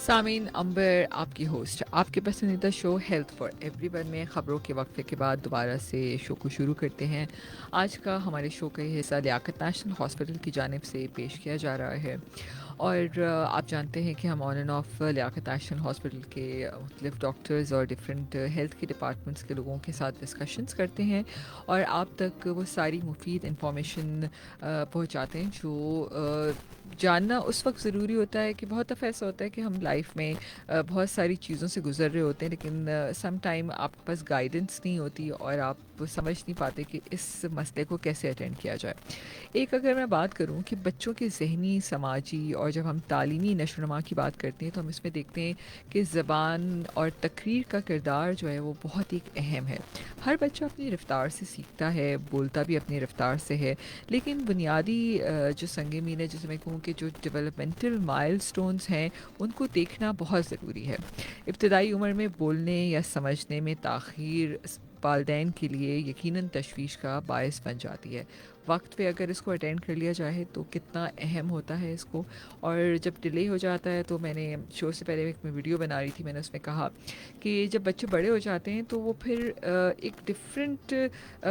सामीन अंबर आपकी होस्ट आपके पसंदीदा शो हेल्थ फॉर एवरीवन में ख़बरों के वक्फे के बाद दोबारा से शो को शुरू करते हैं। आज का हमारे शो का ये हिस्सा लियाकत नेशनल हॉस्पिटल की जानिब से पेश किया जा रहा है। और आप जानते हैं कि हम on and off Liaquat national Hospital के मुख्तलिफ डॉक्टर्स और डिफरेंट हेल्थ के डिपार्टमेंट्स के लोगों के साथ डिस्कशंस करते हैं और आप तक वो सारी मुफीद इंफॉर्मेशन पहुंचाते हैं जो जानना उस वक्त ज़रूरी होता है कि बहुत दफ़ा ऐसा होता है कि हम लाइफ में बहुत सारी चीज़ों से गुजर रहे होते हैं, लेकिन सम टाइम आपके पास गाइडेंस नहीं होती और आप समझ नहीं पाते कि इस मसले को कैसे अटेंड किया जाए। एक अगर मैं बात करूं कि बच्चों के ज़हनी, समाजी और जब हम तालीमी नशोनुमा की बात करते हैं तो हम इसमें देखते हैं कि ज़बान और तकरीर का किरदार जो है वो बहुत ही अहम है। हर बच्चा अपनी रफ्तार से सीखता है, बोलता भी अपनी रफ्तार से है, लेकिन बुनियादी जो संग मील है, जिसे मैं कहूँ कि जो डेवलपमेंटल माइलस्टोन्स हैं, उनको देखना बहुत ज़रूरी है। इब्तदाई उम्र में बोलने या समझने में ताख़ीर वालदैन के लिए यकीनन तशवीश का बायस बन जाती है। वक्त पे अगर इसको अटेंड कर लिया जाए तो कितना अहम होता है इसको। और जब डिले हो जाता है, तो मैंने शो से पहले एक मैं वीडियो बना रही थी, मैंने उसमें कहा कि जब बच्चे बड़े हो जाते हैं तो वो फिर एक डिफरेंट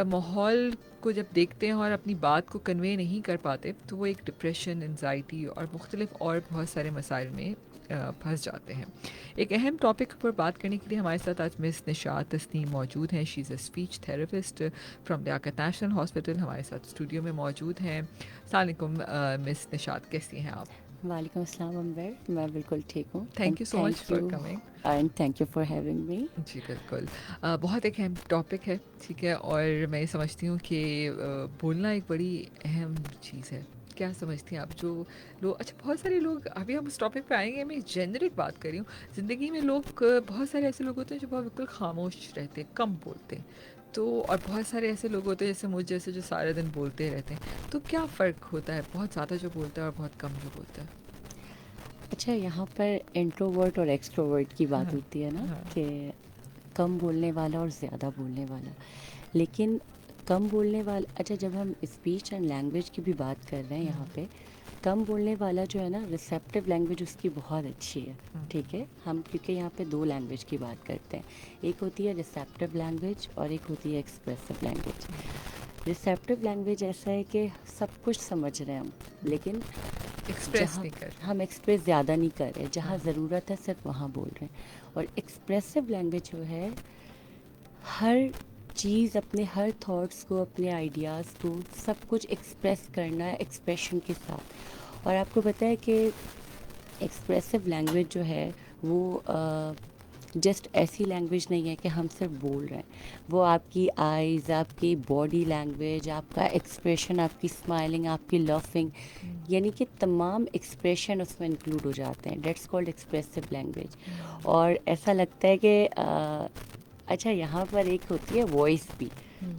माहौल को जब देखते हैं और अपनी बात को कन्वे नहीं कर पाते, तो वो एक डिप्रेशन, एंजाइटी और मुख्तलिफ और बहुत सारे मसाइल में फंस जाते हैं। एक अहम टॉपिक पर बात करने के लिए हमारे साथ आज मिस निशात तस्नीम मौजूद हैं। She is a speech therapist from Liaquat national Hospital, हमारे साथ स्टूडियो में मौजूद हैं। अस्सलाम वालेकुम मिस निशात, कैसी हैं आप? वालेकुम अस्सलाम अनवर, मैं बिल्कुल ठीक हूँ and thank you so much thank for you coming. And thank you for having me. जी बिल्कुल। बहुत एक अहम टॉपिक है, ठीक है, और मैं समझती हूँ कि बोलना एक बड़ी अहम चीज़ है। क्या समझती हैं आप? जो लोग, अच्छा, बहुत सारे लोग, अभी हम उस टॉपिक पे आएंगे, मैं जेनरिक बात कर रही हूँ। ज़िंदगी में लोग बहुत सारे ऐसे लोग होते हैं जो बहुत बिल्कुल खामोश रहते हैं, कम बोलते हैं। तो और बहुत सारे ऐसे लोग होते हैं जैसे मुझ जैसे, जो सारा दिन बोलते रहते हैं। तो क्या फ़र्क होता है बहुत ज़्यादा जो बोलता है और बहुत कम जो बोलता है? अच्छा, यहाँ पर इंट्रोवर्ट और एक्सट्रोवर्ट की बात हाँ, होती है ना, हाँ। कि कम बोलने वाला और ज़्यादा बोलने वाला। लेकिन कम बोलने वाला, अच्छा, जब हम स्पीच एंड लैंग्वेज की भी बात कर रहे हैं यहाँ पे, कम बोलने वाला जो है ना, रिसेप्टिव लैंग्वेज उसकी बहुत अच्छी है। ठीक है, हम क्योंकि यहाँ पे दो लैंग्वेज की बात करते हैं, एक होती है रिसेप्टिव लैंग्वेज और एक होती है एक्सप्रेसिव लैंग्वेज। रिसेप्टिव लैंग्वेज ऐसा है कि सब कुछ समझ रहे हैं हम, लेकिन एक्सप्रेस जहाँ नहीं कर रहे। हम एक्सप्रेस ज़्यादा नहीं कर रहे, जहाँ हाँ, ज़रूरत है सिर्फ वहाँ बोल रहे हैं। और एक्सप्रेसिव लैंग्वेज जो है, हर चीज़, अपने हर थॉट्स को, अपने आइडियाज़ को, सब कुछ एक्सप्रेस करना है एक्सप्रेशन के साथ। और आपको पता है कि एक्सप्रेसिव लैंग्वेज जो है वो जस्ट ऐसी लैंग्वेज नहीं है कि हम सिर्फ बोल रहे हैं। वो आपकी आइज़, आपकी बॉडी लैंग्वेज, आपका एक्सप्रेशन, आपकी स्माइलिंग, आपकी लफिंग, यानी कि तमाम एक्सप्रेशन उसमें इंक्लूड हो जाते हैं। That's called expressive language. और ऐसा लगता है कि अच्छा, यहाँ पर एक होती है वॉइस भी।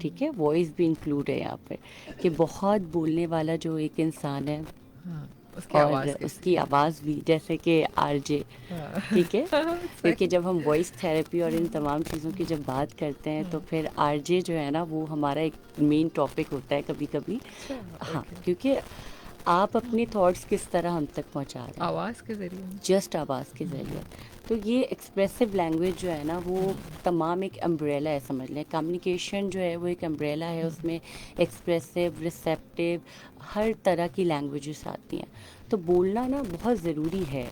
ठीक है, वॉइस भी इंक्लूड है यहाँ पर, कि बहुत बोलने वाला जो एक इंसान है हाँ, उसकी और आवाज़ कैसी उसकी है? आवाज़ भी, जैसे कि आरजे। हाँ। ठीक है, क्योंकि सही। जब हम वॉइस थेरेपी और इन तमाम चीज़ों की जब बात करते हैं तो फिर आरजे जो है ना, वो हमारा एक मेन टॉपिक होता है कभी कभी। अच्छा, हाँ, ओके। क्योंकि आप अपने थॉट्स किस तरह हम तक पहुंचा रहे हैं, आवाज़ के ज़रिए। जस्ट आवाज़ के ज़रिए। तो ये एक्सप्रेसिव लैंग्वेज जो है ना, वो तमाम एक अम्ब्रेला है, समझ लें। कम्युनिकेशन जो है वो एक अम्ब्रेला है, उसमें एक्सप्रेसिव, रिसेप्टिव, हर तरह की लैंग्वेजेस आती हैं। तो बोलना ना बहुत ज़रूरी है।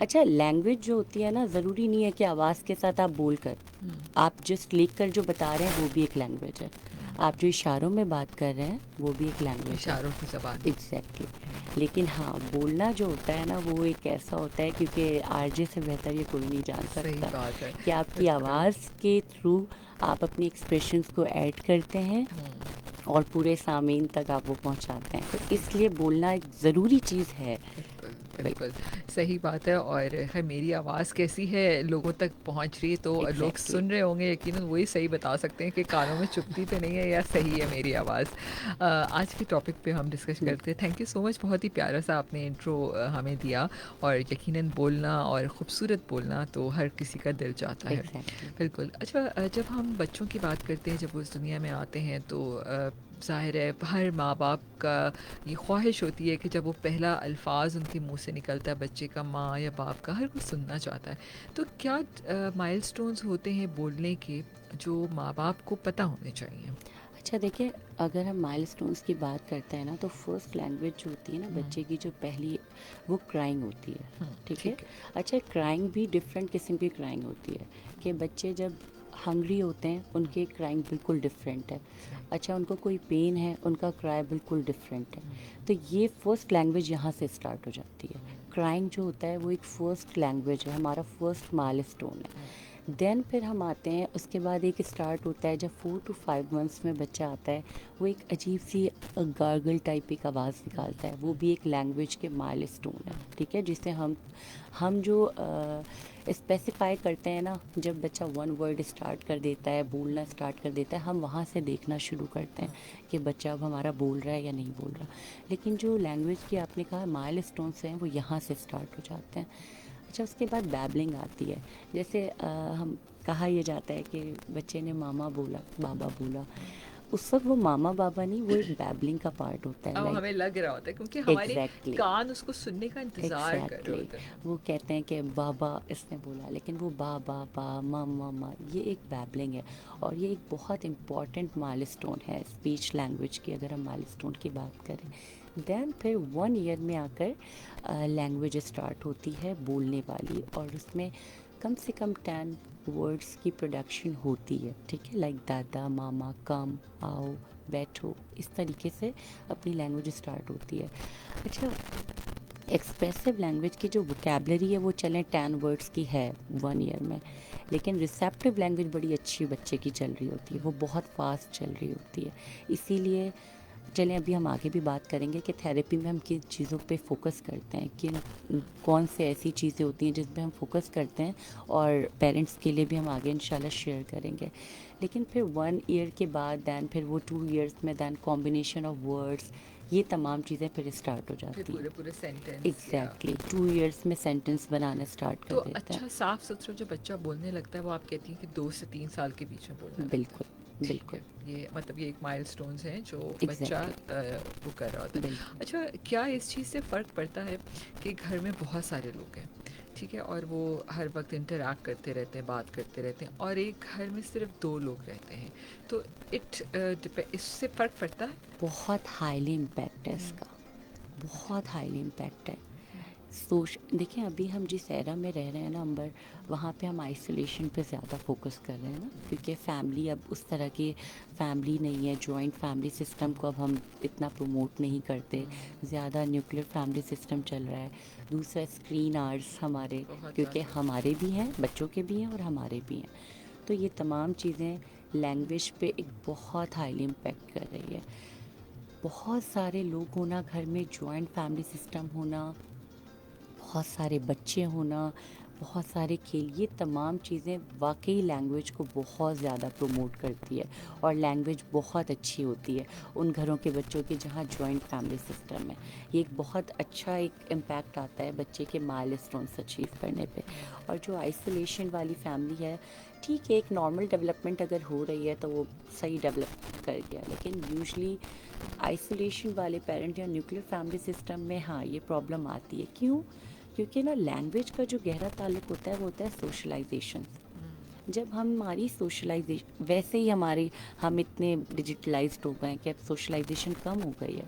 अच्छा, लैंग्वेज जो होती है ना, ज़रूरी नहीं है कि आवाज़ के साथ आप बोल कर, आप जस्ट लिख कर जो बता रहे हैं वो भी एक लैंग्वेज है। आप जो इशारों में बात कर रहे हैं वो भी एक लैंग्वेज है। इशारों की ज़बान। एग्जैक्टली लेकिन हाँ, बोलना जो होता है ना, वो एक ऐसा होता है, क्योंकि आरजे से बेहतर ये कोई नहीं जान सही सकता बात है। कि आपकी बिल्कुल। आवाज़ के थ्रू आप अपनी एक्सप्रेशंस को ऐड करते हैं और पूरे सामीन तक आप वो पहुंचाते हैं। तो इसलिए बोलना एक ज़रूरी चीज़ है। बिल्कुल, भाई, बिल्कुल, सही बात है। और है, मेरी आवाज़ कैसी है, लोगों तक पहुंच रही है, तो लोग एग्जैक्टली। सुन रहे होंगे, यकीनन वही सही बता सकते हैं कि कानों में चुभती तो नहीं है या सही है मेरी आवाज़। आज के टॉपिक पे हम डिस्कस करते हैं। थैंक यू सो मच, बहुत ही प्यारा सा आपने इंट्रो हमें दिया। और यकीनन बोलना और ख़ूबसूरत बोलना तो हर किसी का दिल चाहता है। एग्जैक्टली। बिल्कुल। अच्छा, जब हम बच्चों की बात करते हैं, जब वो इस दुनिया में आते हैं, तो ज़ाहिर है हर माँ-बाप का ये ख्वाहिश होती है कि जब वो पहला अल्फ़ाज़ उनके मुँह से निकलता है बच्चे का, माँ या बाप का, हर कोई सुनना चाहता है। तो क्या माइलस्टोन्स होते हैं बोलने के जो माँ-बाप को पता होने चाहिए? अच्छा देखिए, अगर हम माइलस्टोन्स की बात करते हैं ना, तो फर्स्ट लैंग्वेज जो होती है ना हुँ, बच्चे की, जो पहली, वो क्राइंग होती है। हुँ, ठीक है। ठीक है। अच्छा, क्राइंग भी डिफरेंट किस्म की क्राइंग होती है कि बच्चे जब हंग्री होते हैं हुँ, उनकी क्राइंग बिल्कुल डिफरेंट है। राइट। अच्छा, उनको कोई पेन है, उनका क्राई बिल्कुल डिफरेंट है। हुँ, तो ये फर्स्ट लैंग्वेज यहाँ से स्टार्ट हो जाती है। हुँ, क्राइंग जो होता है वो एक फ़र्स्ट लैंग्वेज है, हमारा फर्स्ट माइलस्टोन हुँ, है। देन फिर हम आते हैं, उसके बाद एक स्टार्ट होता है जब 4 to 5 मंथ्स में बच्चा आता है, वो एक अजीब सी गार्गल टाइप एक आवाज़ हुँ, निकालता है, वो हुँ, भी एक लैंग्वेज के माइलस्टोन है। हुँ, ठीक है, जिसे हम जो स्पेसिफाई करते हैं ना, जब बच्चा वन वर्ड स्टार्ट कर देता है, बोलना स्टार्ट कर देता है, हम वहाँ से देखना शुरू करते हैं हुँ, कि बच्चा अब हमारा बोल रहा है या नहीं बोल रहा। लेकिन जो लैंग्वेज की आपने कहा माइलस्टोन्स हैं, वो यहाँ से स्टार्ट हो जाते हैं। अच्छा, उसके बाद बैबलिंग आती है। जैसे हम कहा यह जाता है कि बच्चे ने मामा बोला, बाबा बोला, उस वक्त वो मामा बाबा नहीं, वो एक बैबलिंग का पार्ट होता है, अब लाइक हमें लग रहा होता है क्योंकि हमारे एग्जैक्टली, कान उसको सुनने का इंतज़ार कर रहे एग्जैक्टली। होते हैं। वो कहते हैं कि बाबा इसने बोला, लेकिन वो बा मामा मा, ये एक बैबलिंग है। और ये एक बहुत इम्पॉर्टेंट माइलस्टोन है स्पीच लैंग्वेज की, अगर हम माइलस्टोन की बात करें। देन फिर 1 ईयर में आकर लैंग्वेज स्टार्ट होती है बोलने वाली, और उसमें कम से कम 10 वर्ड्स की प्रोडक्शन होती है। ठीक है, लाइक दादा, मामा, कम, आओ, बैठो, इस तरीके से अपनी लैंग्वेज स्टार्ट होती है। अच्छा, एक्सप्रेसिव लैंग्वेज की जो वोकेबलरी है वो चलें 10 वर्ड्स की है 1 ईयर में, लेकिन रिसेप्टिव लैंग्वेज बड़ी अच्छी बच्चे की चल रही होती है, वो बहुत फास्ट चल रही होती है। इसीलिए चलें, अभी हम आगे भी बात करेंगे कि थेरेपी में हम किन चीज़ों पे फोकस करते हैं, किन कौन से ऐसी चीज़ें होती हैं जिस पे हम फोकस करते हैं, और पेरेंट्स के लिए भी हम आगे इंशाल्लाह शेयर करेंगे। लेकिन फिर 1 ईयर के बाद दैन फिर वो 2 ईयर्स में दैन कॉम्बिनेशन ऑफ वर्ड्स, ये तमाम चीज़ें फिर स्टार्ट हो फिर जाती हैं। पूरे-पूरे सेंटेंस या एग्जैक्टली, 2 ईयर्स में सेंटेंस बनाना स्टार्ट कर तो देते हैं। अच्छा साफ-सुथरा जो बच्चा बोलने लगता है वो आप कहती हैं कि 2 से 3 साल के बीच में बोलने लगता है। बिल्कुल, ठीक है, बिल्कुल, ये मतलब ये एक माइलस्टोन्स हैं जो बच्चा एग्जैक्टली, वो कर रहा होता है। बिल्कुल। अच्छा, क्या इस चीज़ से फ़र्क पड़ता है कि घर में बहुत सारे लोग हैं, ठीक है? और वो हर वक़्त इंटरैक्ट करते रहते हैं, बात करते रहते हैं और एक घर में सिर्फ़ 2 लोग रहते हैं। तो इससे फ़र्क पड़ता है? बहुत हाईली इम्पैक्ट है हुँ, इसका, बहुत हाईली इम्पैक्ट है। सोश देखिए, अभी हम जिस एरा में रह रहे हैं ना अंबर, वहाँ पे हम आइसोलेशन पे ज़्यादा फोकस कर रहे हैं ना, क्योंकि फैमिली अब उस तरह की फैमिली नहीं है, जॉइंट फैमिली सिस्टम को अब हम इतना प्रमोट नहीं करते, हुँ, ज़्यादा न्यूक्लियर फैमिली सिस्टम चल रहा है। दूसरा, स्क्रीन आवर्स हमारे, बहुत क्योंकि ज़्यादा। हमारे भी हैं, बच्चों के भी हैं और हमारे भी हैं। तो ये तमाम चीज़ें लैंग्वेज पे एक बहुत हाईली इम्पेक्ट कर रही है। बहुत सारे लोग होना घर में, जॉइंट फैमिली सिस्टम होना, बहुत सारे बच्चे होना, बहुत सारे खेल, ये तमाम चीज़ें वाकई लैंग्वेज को बहुत ज़्यादा प्रमोट करती है, और लैंग्वेज बहुत अच्छी होती है उन घरों के बच्चों की जहाँ जॉइंट फैमिली सिस्टम है। ये एक बहुत अच्छा एक इम्पैक्ट आता है बच्चे के माइलस्टोन्स अचीव करने पे। और जो आइसोलेशन वाली फैमिली है, ठीक है, एक नॉर्मल डेवलपमेंट अगर हो रही है तो वो सही डेवलप कर गया, लेकिन यूजली आइसोलेशन वाले पेरेंट या न्यूक्लियर फैमिली सिस्टम में, हाँ, ये प्रॉब्लम आती है। क्यों? क्योंकि ना लैंग्वेज का जो गहरा ताल्लुक होता है वो होता है सोशलाइजेशन। हुँ, जब हमारी सोशलाइजेशन, वैसे ही हमारी, हम इतने डिजिटलाइज्ड हो गए हैं कि अब सोशलाइजेशन कम हो गई है,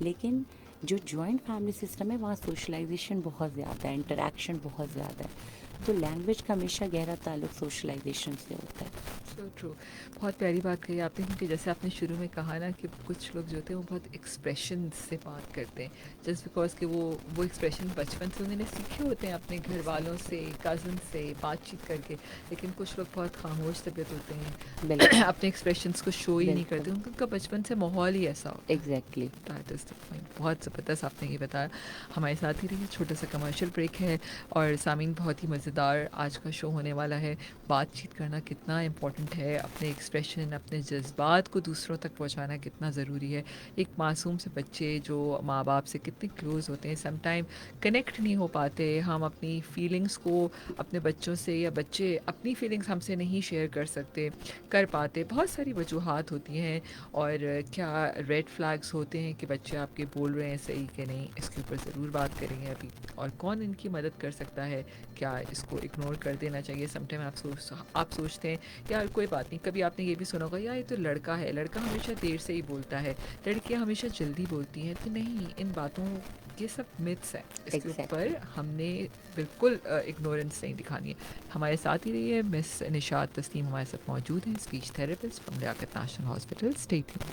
लेकिन जो जॉइंट फैमिली सिस्टम है वहाँ सोशलाइजेशन बहुत ज़्यादा है, इंटरेक्शन बहुत ज़्यादा है। तो लैंग्वेज का हमेशा गहरा ताल्लुक सोशलाइजेशन से होता है। So true. बहुत प्यारी बात कही आपने क्योंकि जैसे आपने शुरू में कहा ना कि कुछ लोग जो होते हैं वो बहुत एक्सप्रेशन से बात करते हैं जस्ट बिकॉज कि वो एक्सप्रेशन बचपन से उन्होंने सीखे होते हैं अपने घर वालों से, कज़न से बातचीत करके। लेकिन कुछ लोग बहुत खामोश तबीयत होते हैं बिल्कुल, अपने एक्सप्रेशंस को शो ही नहीं बिल्कुल, करते, उनका बचपन से माहौल ही ऐसा होता है। Exactly. That is the point. बहुत ज़बरदस्त आपने ये बताया। हमारे साथ ही रहिए, छोटा सा कमर्शियल ब्रेक है और सामीन बहुत ही मज़ेदार आज का शो होने वाला है। बातचीत करना कितना इम्पोर्टेंट इम्पॉर्टेंट है, अपने एक्सप्रेशन, अपने जज़्बात को दूसरों तक पहुँचाना कितना ज़रूरी है। एक मासूम से बच्चे जो माँ बाप से कितने क्लोज़ होते हैं, सम टाइम कनेक्ट नहीं हो पाते, हम अपनी फीलिंग्स को अपने बच्चों से, या बच्चे अपनी फीलिंग्स हमसे नहीं शेयर कर पाते, बहुत सारी वजूहात होती हैं। और क्या रेड फ्लैग्स होते हैं कि बच्चे आपके बोल रहे हैं सही कि नहीं, इसके ऊपर ज़रूर बात करेंगे अभी। और कौन इनकी मदद कर सकता है, क्या इसको इग्नोर कर देना चाहिए? समटाइम आप सोचते हैं यार कोई बात नहीं। कभी आपने ये भी सुना होगा यार ये तो लड़का है, लड़का हमेशा देर से ही बोलता है, लड़कियां हमेशा जल्दी बोलती हैं। तो नहीं, इन बातों, ये सब मिथ्स हैं, इसके एग्जैक्टली। ऊपर हमने बिल्कुल इग्नोरेंस नहीं दिखानी है। हमारे साथ ही रही है मिस निशात तस्नीम, हमारे साथ मौजूद हैं, speech therapist from Liaquat national Hospital. Stay tuned.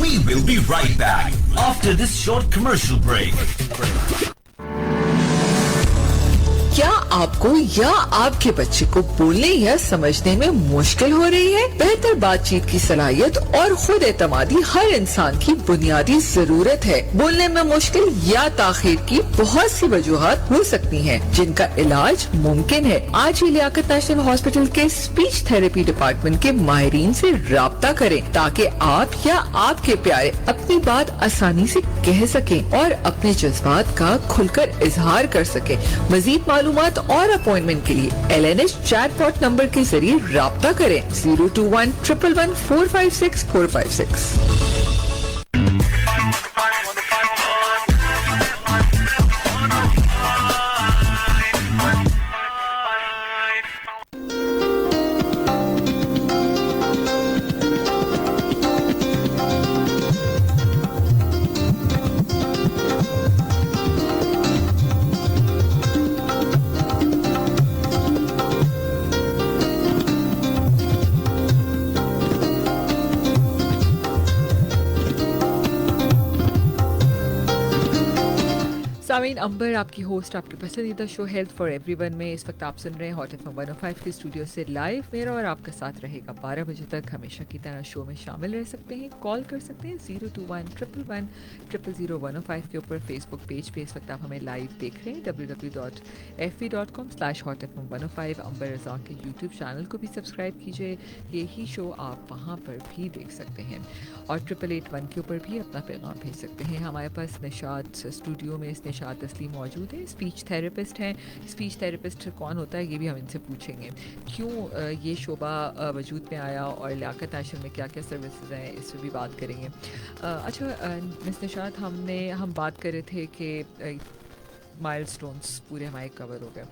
We will be right back after this short commercial break. क्या आपको या आपके बच्चे को बोलने या समझने में मुश्किल हो रही है? बेहतर बातचीत की सलाहियत और खुद एतमादी हर इंसान की बुनियादी जरूरत है। बोलने में मुश्किल या ताखीर की बहुत सी वजूहात हो सकती हैं, जिनका इलाज मुमकिन है। आज ही लियाकत नेशनल हॉस्पिटल के स्पीच थेरेपी डिपार्टमेंट के माहिरीन से राब्ता करें, ताकि आप या आपके प्यारे अपनी बात आसानी से कह सकें और अपने जज्बात का खुलकर इजहार कर सकें। मजीद मालूमात और अपॉइंटमेंट के लिए LNH चैटबॉट नंबर के जरिए राब्ता करें 021-111-456-456। सामीन अंबर आपकी होस्ट, आपके पसंदीदा शो हेल्थ फॉर एवरीवन में इस वक्त आप सुन रहे हैं हॉट एफएम 105 के स्टूडियो से लाइव। मेरा और आपका साथ रहेगा 12 बजे तक। हमेशा की तरह शो में शामिल रह सकते हैं, कॉल कर सकते हैं 021-111-000-105 के ऊपर। फेसबुक पेज पे इस वक्त आप हमें लाइव देख रहे हैं www.fb.com/hotfm105। अंबर रज़ा के यूट्यूब चैनल को भी सब्सक्राइब कीजिए, यही शो आप वहाँ पर भी देख सकते हैं। और 8881 के ऊपर भी अपना पैगाम भेज सकते हैं। हमारे पास निशात स्टूडियो में निशात तस्लीम मौजूद है, स्पीच थेरेपिस्ट हैं। स्पीच थेरेपिस्ट कौन होता है ये भी हम इनसे पूछेंगे, क्यों ये शोबा वजूद में आया और लियाकत नेशनल में क्या क्या सर्विसेज हैं, इस पर भी बात करेंगे। अच्छा मिस निशात, हम बात कर रहे थे कि माइलस्टोन्स पूरे हमारे कवर हो गए।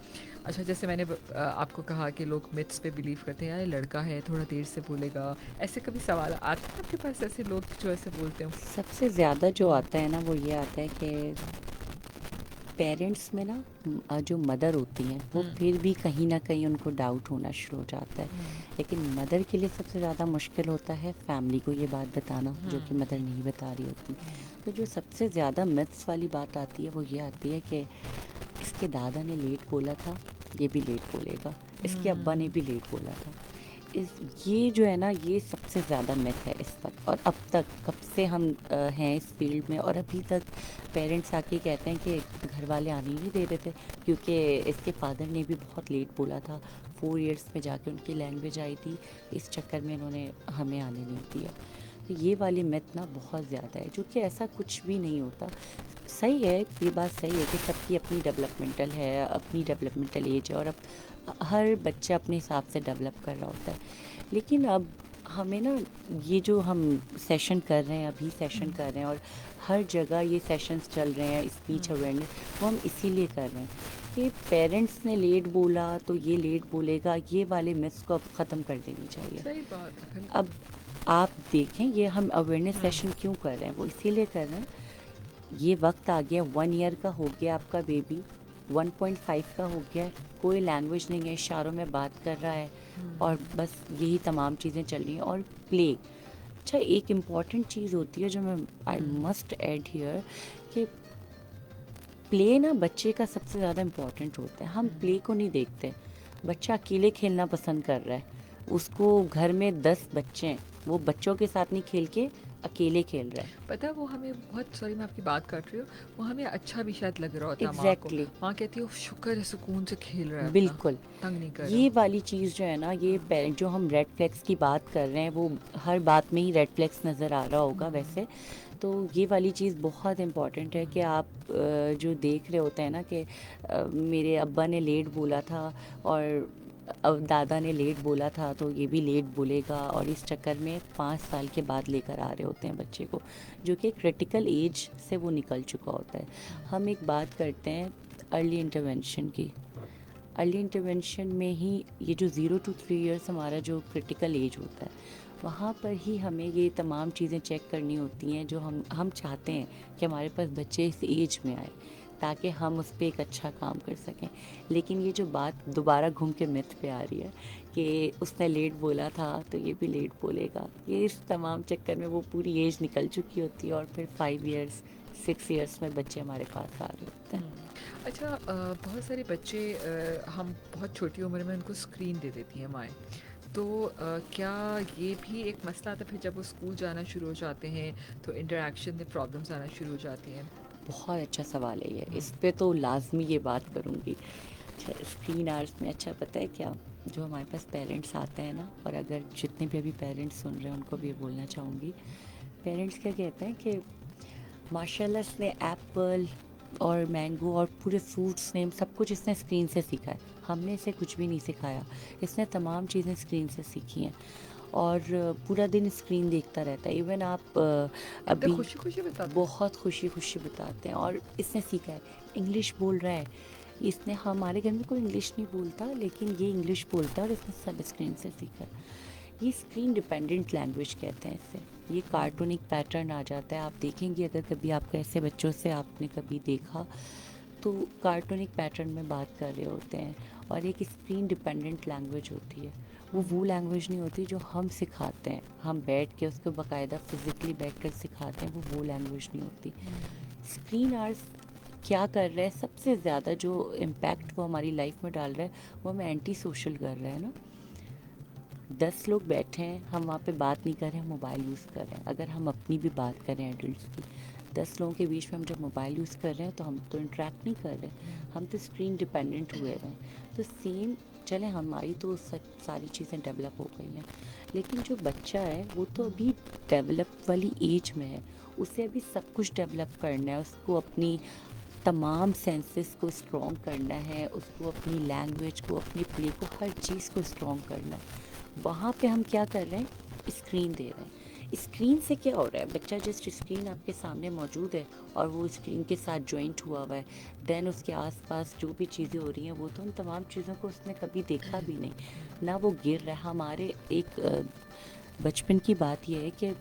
अच्छा, जैसे मैंने आपको कहा कि लोग मिथ्स पे बिलीव करते हैं, यार लड़का है थोड़ा देर से बोलेगा, ऐसे कभी सवाल आते हैं आपके पास, ऐसे लोग जो ऐसे बोलते हो? सबसे ज़्यादा जो आता है ना वो ये आता है कि पेरेंट्स में ना जो मदर होती हैं वो फिर भी कहीं ना कहीं उनको डाउट होना शुरू हो जाता है। लेकिन मदर के लिए सबसे ज़्यादा मुश्किल होता है फैमिली को ये बात बताना, जो कि मदर नहीं बता रही होती। तो जो सबसे ज़्यादा मिथ्स वाली बात आती है वो ये आती है कि इसके दादा ने लेट बोला था, ये भी लेट बोलेगा, इसके अब्बा ने भी लेट बोला था। ये जो है ना, ये सबसे ज़्यादा मिथ है इस वक्त। और अब तक कब से हम हैं इस फील्ड में, और अभी तक पेरेंट्स आके कहते हैं कि घर वाले आने ही नहीं दे रहे थे क्योंकि इसके फादर ने भी बहुत लेट बोला था, 4 इयर्स में जाके उनकी लैंग्वेज आई थी, इस चक्कर में इन्होंने हमें आने नहीं दिया। तो ये वाली मिथ ना बहुत ज़्यादा है, जो कि ऐसा कुछ भी नहीं होता। सही है, ये बात सही है कि सबकी अपनी डेवलपमेंटल है, अपनी डेवलपमेंटल एज है, और अब हर बच्चा अपने हिसाब से डेवलप कर रहा होता है। लेकिन अब हमें ना, ये जो हम सेशन कर रहे हैं, अभी सेशन कर रहे हैं और हर जगह ये सेशंस चल रहे हैं स्पीच अवेयरनेस, वो हम इसीलिए कर रहे हैं कि पेरेंट्स ने लेट बोला तो ये लेट बोलेगा, ये वाले मिथ्स को अब ख़त्म कर देनी चाहिए। सही बात है। अब आप देखें, ये हम अवेयरनेस सेशन क्यों कर रहे हैं, वो इसीलिए कर रहे हैं, ये वक्त आ गया, 1 ईयर का हो गया आपका बेबी, 1.5 का हो गया, कोई लैंग्वेज नहीं है, इशारों में बात कर रहा है, और बस यही तमाम चीज़ें चल रही हैं। और प्ले, अच्छा एक इम्पॉर्टेंट चीज़ होती है जो मैं आई मस्ट ऐड हियर, कि प्ले ना बच्चे का सबसे ज़्यादा इम्पॉर्टेंट होता है। हम प्ले को नहीं देखते। बच्चा अकेले खेलना पसंद कर रहा है, उसको घर में 10 बच्चे हैं, वो बच्चों के साथ नहीं खेल के अकेले खेल रहा है। पता है वो हमें बहुत, सॉरी मैं आपकी बात काट रही हूँ, वो हमें अच्छा भी शायद लग रहा होता है माँ को। एग्जैक्टली माँ कहती है "उफ, शुक्र है सुकून से खेल रहा है अपना, बिल्कुल। तंग नहीं कर रहा"। ये वाली चीज़ जो है ना, ये पेरेंट जो हम रेड फ्लैग्स की बात कर रहे हैं, वो हर बात में ही रेड फ्लैग्स नज़र आ रहा होगा वैसे। तो ये वाली चीज़ बहुत इम्पॉर्टेंट है कि आप जो देख रहे होते हैं ना कि मेरे अब्बा ने लेट बोला था और अब दादा ने लेट बोला था तो ये भी लेट बोलेगा, और इस चक्कर में 5 साल के बाद लेकर आ रहे होते हैं बच्चे को, जो कि क्रिटिकल एज से वो निकल चुका होता है। हम एक बात करते हैं अर्ली इंटरवेंशन की। अर्ली इंटरवेंशन में ही ये जो 0 to 3 years हमारा जो क्रिटिकल एज होता है, वहाँ पर ही हमें ये तमाम चीज़ें चेक करनी होती हैं जो हम चाहते हैं कि हमारे पास बच्चे इस एज में आए, ताकि हम उस पर एक अच्छा काम कर सकें। लेकिन ये जो बात दोबारा घूम के मिथ पे आ रही है कि उसने लेट बोला था तो ये भी लेट बोलेगा, ये इस तमाम चक्कर में वो पूरी एज निकल चुकी होती है और फिर 5 years 6 years में बच्चे हमारे पास आ रहे होते हैं। अच्छा बहुत सारे बच्चे हम बहुत छोटी उम्र में उनको स्क्रीन दे देती हैं माएँ, तो क्या ये भी एक मसला आता है फिर जब वो स्कूल जाना शुरू हो जाते हैं तो इंटरेक्शन में प्रॉब्लम्स आना शुरू हो जाती हैं? बहुत अच्छा सवाल है ये, इस पे तो लाजमी ये बात करूँगी। अच्छा, स्क्रीन आवर्स में, अच्छा पता है क्या, जो हमारे पास पेरेंट्स आते हैं ना, और अगर जितने भी अभी पेरेंट्स सुन रहे हैं उनको भी ये बोलना चाहूँगी, पेरेंट्स क्या कहते हैं कि माशाल्लाह इसने एप्पल और मैंगो और पूरे फ्रूट्स नेम सब कुछ इसने स्क्रीन से सीखा है, हमने इसे कुछ भी नहीं सिखाया, इसने तमाम चीज़ें स्क्रीन से सीखी हैं और पूरा दिन स्क्रीन देखता रहता है। इवन आप इतने अभी खुशी खुशी बताते हैं? बहुत खुशी खुशी बताते हैं, और इसने सीखा है, इंग्लिश बोल रहा है, इसने, हमारे घर में कोई इंग्लिश नहीं बोलता लेकिन ये इंग्लिश बोलता है और इसने सब स्क्रीन से सीखा है। ये स्क्रीन डिपेंडेंट लैंग्वेज कहते हैं इसे। ये कार्टूनिक पैटर्न आ जाता है, आप देखेंगे अगर कभी आपको ऐसे बच्चों से आपने कभी देखा तो कार्टूनिक पैटर्न में बात कर रहे होते हैं, और एक स्क्रीन डिपेंडेंट लैंग्वेज होती है। वो लैंग्वेज नहीं होती जो हम सिखाते हैं, हम बैठ के उसको बाकायदा फिज़िकली बैठ कर सिखाते हैं, वो लैंग्वेज नहीं होती। स्क्रीन आवर्स क्या कर रहा है, सबसे ज़्यादा जो इम्पैक्ट वो हमारी लाइफ में डाल रहा है वो हमें एंटी सोशल कर रहा है ना। 10 लोग बैठे हैं, हम वहाँ पे बात नहीं कर रहे हैं, मोबाइल यूज़ कर रहे हैं। अगर हम अपनी भी बात करें एडल्ट्स की, 10 लोगों के बीच में हम जब मोबाइल यूज़ कर रहे हैं तो हम तो इंटरेक्ट नहीं कर रहे, हम तो स्क्रीन डिपेंडेंट हुए हुए हैं। तो सेम, चले हमारी तो सारी चीज़ें डेवलप हो गई हैं, लेकिन जो बच्चा है वो तो अभी डेवलप वाली एज में है, उसे अभी सब कुछ डेवलप करना है, उसको अपनी तमाम सेंसेस को स्ट्रॉन्ग करना है, उसको अपनी लैंग्वेज को, अपनी प्ले को, हर चीज़ को स्ट्रॉन्ग करना है। वहाँ पे हम क्या कर रहे हैं, स्क्रीन दे रहे हैं। स्क्रीन से क्या हो रहा है, बच्चा जस्ट स्क्रीन आपके सामने मौजूद है और वो स्क्रीन के साथ जॉइंट हुआ हुआ है, देन उसके आसपास जो भी चीज़ें हो रही हैं वो तो उन तमाम चीज़ों को उसने कभी देखा भी नहीं ना, वो गिर रहा है। हमारे एक बचपन की बात यह है कि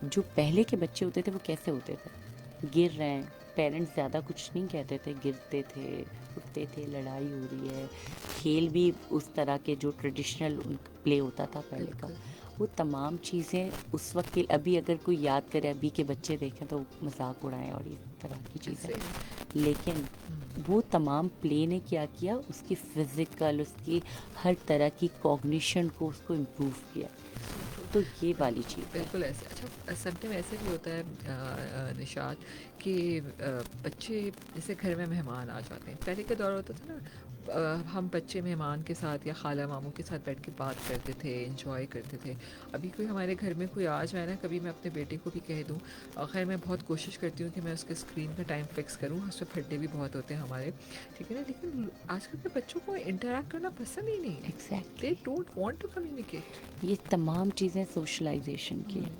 जो पहले के बच्चे होते थे वो कैसे होते थे, गिर रहे हैं, पेरेंट्स ज़्यादा कुछ नहीं कहते थे, गिरते थे, उठते थे, लड़ाई हो रही है, खेल भी उस तरह के जो ट्रेडिशनल प्ले होता था पहले का, वो तमाम चीज़ें उस वक्त के, अभी अगर कोई याद करे, अभी के बच्चे देखें तो मजाक उड़ाएं और इस तरह की चीज़ें, लेकिन वो तमाम प्ले ने क्या किया, उसकी फ़िज़िकल, उसकी हर तरह की कॉग्निशन को उसको इम्प्रूव किया। तो ये वाली चीज़ है। बिल्कुल ऐसे। अच्छा समटाइम ऐसे भी होता है निशात कि बच्चे जैसे घर में मेहमान आ जाते हैं, पहले का दौर होता था ना, हम बच्चे मेहमान के साथ या खाला मामू के साथ बैठ के बात करते थे, एंजॉय करते थे। अभी कोई हमारे घर में कोई आ जाए ना, कभी मैं अपने बेटे को भी कह दूँ, खैर मैं बहुत कोशिश करती हूँ कि मैं उसके स्क्रीन का टाइम फिक्स करूँ, उस पर फड्डे भी बहुत होते हैं हमारे, ठीक है ना, लेकिन आजकल के बच्चों को इंटरेक्ट करना पसंद ही नहीं है। Exactly, they don't want to communicate. ये तमाम चीज़ें सोशलाइजेशन की है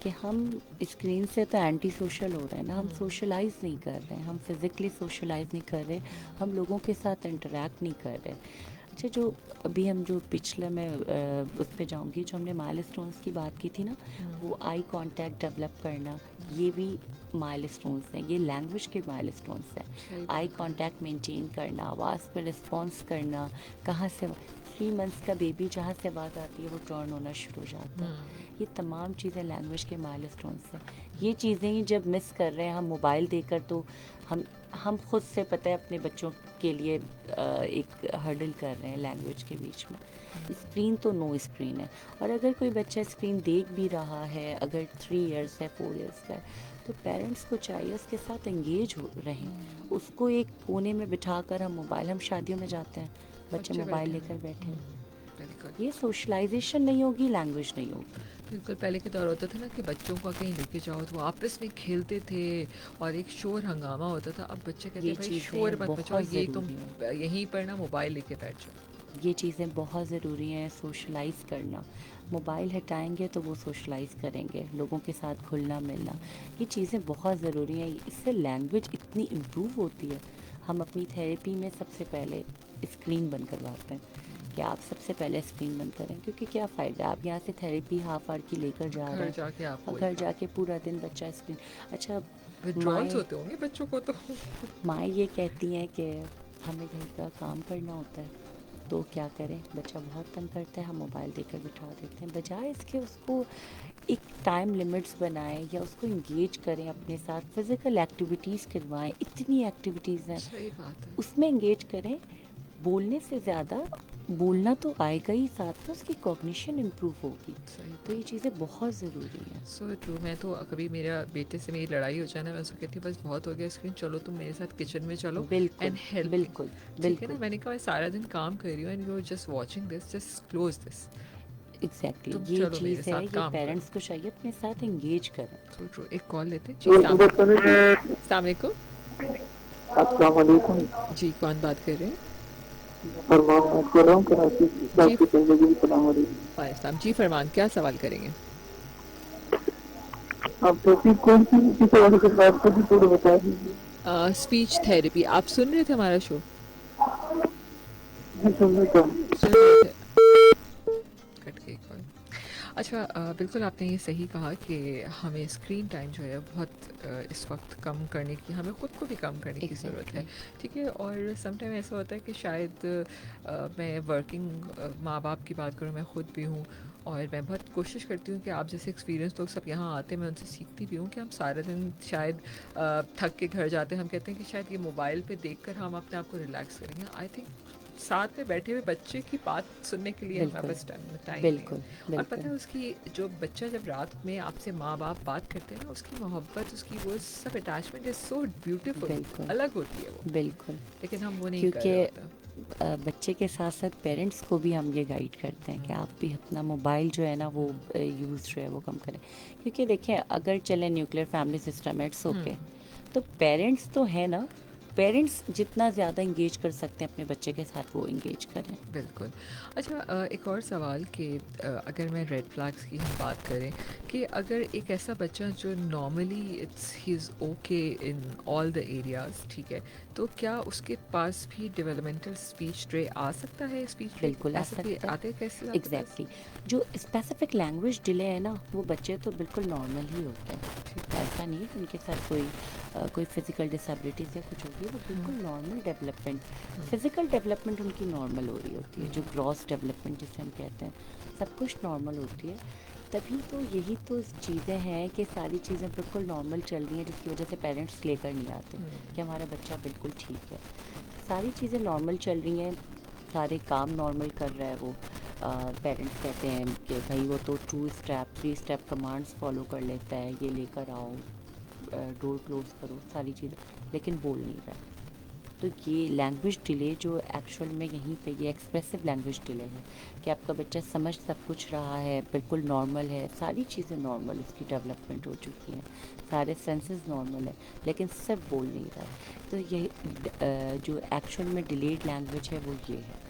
कि हम स्क्रीन से तो एंटी सोशल हो रहे हैं ना, हम सोशलाइज नहीं कर रहे हैं, हम फिज़िकली सोशलाइज नहीं कर रहे, हम लोगों के साथ इंटरेक्ट नहीं कर रहे। अच्छा, जो अभी हम जो पिछले में उस पे जाऊंगी, जो हमने माइलस्टोन्स की बात की थी ना, वो आई कांटेक्ट डेवलप करना, ये भी माइलस्टोन्स हैं, ये लैंग्वेज के माइलस्टोन्स हैं। आई कांटेक्ट मेंटेन करना, आवाज़ पे रिस्पॉन्स करना, कहाँ से 3 months का बेबी जहाँ से आवाज़ आती है वो टर्न होना शुरू हो जाता है, ये तमाम चीज़ें लैंग्वेज के माइलस्टोन्स हैं। ये चीज़ें ही जब मिस कर रहे हैं हम मोबाइल देकर, तो हम खुद से पता है अपने बच्चों के लिए एक हर्डल कर रहे हैं लैंग्वेज के बीच में। स्क्रीन तो नो स्क्रीन है, और अगर कोई बच्चा स्क्रीन देख भी रहा है, अगर 3 इयर्स है, 4 इयर्स का है, तो पेरेंट्स को चाहिए उसके साथ एंगेज हो रहें। उसको एक कोने में बिठाकर हम शादियों में जाते हैं, बच्चे बच्चे मोबाइल बैठे लेकर बैठे हैं। Very good. ये सोशलाइजेशन नहीं होगी, लैंग्वेज नहीं होगी। बिल्कुल, पहले के दौर होता था ना कि बच्चों को कहीं लेके जाओ तो वो आपस में खेलते थे और एक शोर हंगामा होता था। अब बच्चे कहते ये हैं भाई चीज़ें शोर मत मचाओ, बहुत ये तुम ज़रूरी यहीं पर ना मोबाइल लेके बैठ जाओ। ये चीज़ें बहुत ज़रूरी हैं, सोशलाइज़ करना। मोबाइल हटाएंगे तो वो सोशलाइज़ करेंगे, लोगों के साथ घुलना मिलना, ये चीज़ें बहुत ज़रूरी हैं। इससे लैंग्वेज इतनी इम्प्रूव होती है। हम अपनी थेरेपी में सबसे पहले स्क्रीन बंद करवाते हैं कि आप सबसे पहले स्क्रीन बंद करें, क्योंकि क्या फ़ायदा, आप यहाँ से थेरेपी हाफ आवर की लेकर जा घर रहे हैं जाके आप और घर जाके पूरा दिन बच्चा स्क्रीन। अच्छा, विड्रॉल्स माएँ होते होंगे बच्चों को तो। माएँ ये कहती हैं कि हमें घर का काम करना होता है, तो क्या करें, बच्चा बहुत तंग करता है, हम मोबाइल देकर बिठा देते हैं। बजाय इसके उसको एक टाइम लिमिट्स बनाएं या उसको इंगेज करें अपने साथ, फिज़िकल एक्टिविटीज़ करवाएं। इतनी एक्टिविटीज़ हैं, सही बात है। उसमें इंगेज करें। बोलने से ज़्यादा बोलना तो आएगा ही, साथ में उसकी कॉग्निशन इम्प्रूव होगी। सही तो ये चीज़ें बहुत ज़रूरी हैं। So true. मैं तो कभी मेरा बेटे से मेरी लड़ाई हो जाए ना, मैं उसको कहती हूँ बस बहुत हो गया स्क्रीन, चलो तुम मेरे साथ किचन में चलो बिल्कुल एंड हेल्प। बिल्कुल ठीक है ना, बिल्कुल मैंने कहा मैं सारा दिन काम कर रही हूँ and you just watching this, just close this. Exactly तुम ये चलो मेरे चीज़ है, साथ ये काम करो। पेरेंट्स को चाहिए अपने साथ इंगेज करें। So true. एक कॉल लेते हैं जी। अस्सलाम वालेकुम। अस्सलाम वालेकुम। जी, कौन बात कर रहे हैं? फरमान बात कर रहा हूँ कराची से। जी आपकी जिंदगी की सलाम वालेकुम। वालेकुम जी, फरमान क्या सवाल करेंगे? आप टॉपिक कौन सी किस हवाले से बात करनी थोड़ा बता दीजिए। Speech therapy. आप सुन रहे थे हमारा शो? जी सुन लेता हूँ। सुन रहे थे? कट गई कॉल। अच्छा, बिल्कुल आपने ये सही कहा कि हमें स्क्रीन टाइम जो है बहुत इस वक्त कम करने की, हमें ख़ुद को भी कम करने की ज़रूरत है। ठीक है, और सम टाइम ऐसा होता है कि शायद मैं वर्किंग माँ बाप की बात करूँ, मैं ख़ुद भी हूँ और मैं बहुत कोशिश करती हूँ कि आप जैसे एक्सपीरियंस लोग सब यहाँ आते हैं, मैं उनसे सीखती भी हूँ कि हम सारा दिन शायद थक के घर जाते हैं, हम कहते हैं कि शायद ये मोबाइल पे देखकर हम अपने आप को रिलैक्स करेंगे। आई थिंक साथ में बैठे हुए बच्चे की बात सुनने के लिए हमारे पास टाइम बिल्कुल नहीं है। और पता है उसकी जो बच्चा जब रात में आपसे माँ बाप बात करते हैं ना, उसकी मोहब्बत, उसकी वो सब अटैचमेंट इज सो ब्यूटीफुल, अलग होती है वो। बिल्कुल, लेकिन हम वो नहीं कर रहे होते। बच्चे के साथ साथ पेरेंट्स को भी हम ये गाइड करते हैं कि आप भी अपना मोबाइल जो है ना वो यूज़ जो है वो कम करें। क्योंकि देखें, अगर चले न्यूक्लियर फैमिली सिस्टम है, इट्स ओके, तो पेरेंट्स तो है ना, पेरेंट्स जितना ज़्यादा इंगेज कर सकते हैं अपने बच्चे के साथ वो इंगेज करें। बिल्कुल। अच्छा, एक और सवाल कि अगर मैं रेड फ्लैग्स की हम बात करें कि अगर एक ऐसा बच्चा जो normally he is okay in all the areas, ठीक है, तो क्या उसके पास भी डेवलपमेंटल स्पीच डिले आ सकता है? स्पीच बिल्कुल आ सकता है। आते हैं कैसे? एग्जैक्टली, जो स्पेसिफिक लैंग्वेज डिले है ना, वो बच्चे तो बिल्कुल नॉर्मल ही होते हैं। ऐसा नहीं है कि उनके साथ कोई फिज़िकल डिसेबिलिटीज़ या कुछ होगी, वो बिल्कुल नॉर्मल डेवलपमेंट, फिज़िकल डेवलपमेंट उनकी नॉर्मल हो रही होती है, जो ग्रॉस डेवलपमेंट जिसे हम कहते हैं, सब कुछ नॉर्मल होती है। तभी तो यही तो चीज़ें हैं कि सारी चीज़ें बिल्कुल नॉर्मल चल रही हैं, जिसकी वजह से पेरेंट्स लेकर नहीं आते कि हमारा बच्चा बिल्कुल ठीक है। सारी चीज़ें नॉर्मल चल रही हैं, सारे काम नॉर्मल कर रहा है वो। पेरेंट्स कहते हैं कि भाई वो तो 2 स्टेप 3 स्टेप कमांड्स फॉलो कर लेता है, ये लेकर आओ, डोर क्लोज करो, सारी चीज़ें, लेकिन बोल नहीं रहा है। तो ये लैंग्वेज डिले जो एक्चुअल में यहीं पे ये एक्सप्रेसिव लैंग्वेज डिले है कि आपका बच्चा समझ सब कुछ रहा है, बिल्कुल नॉर्मल है, सारी चीज़ें नॉर्मल उसकी डेवलपमेंट हो चुकी हैं, सारे सेंसेस नॉर्मल है, लेकिन सब बोल नहीं रहा है। तो ये जो एक्चुअल में डिलेड लैंग्वेज है वो ये है,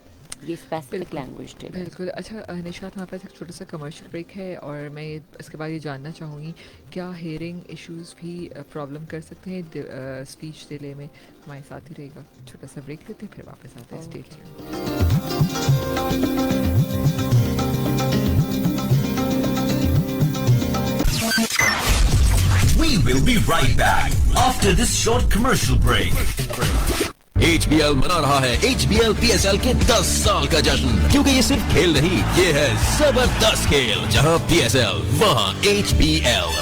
ये स्पेसिफिक लैंग्वेज डिले। बिल्कुल। अच्छा निशात, हमारे पास एक छोटा सा कमर्शियल ब्रेक है और मैं इसके बाद ये जानना चाहूँगी क्या हेयरिंग इश्यूज़ भी प्रॉब्लम कर सकते हैं स्पीच डिले में? हमारे साथ ही रहेगा, छोटा सा ब्रेक लेते हैं फिर वापस आते हैं। Stay We will be right back after this short commercial break. HBL मना रहा है HBL PSL के 10 साल का जश्न, क्योंकि ये सिर्फ खेल नहीं, ये है जबरदस्त खेल। जहां PSL वहां HBL।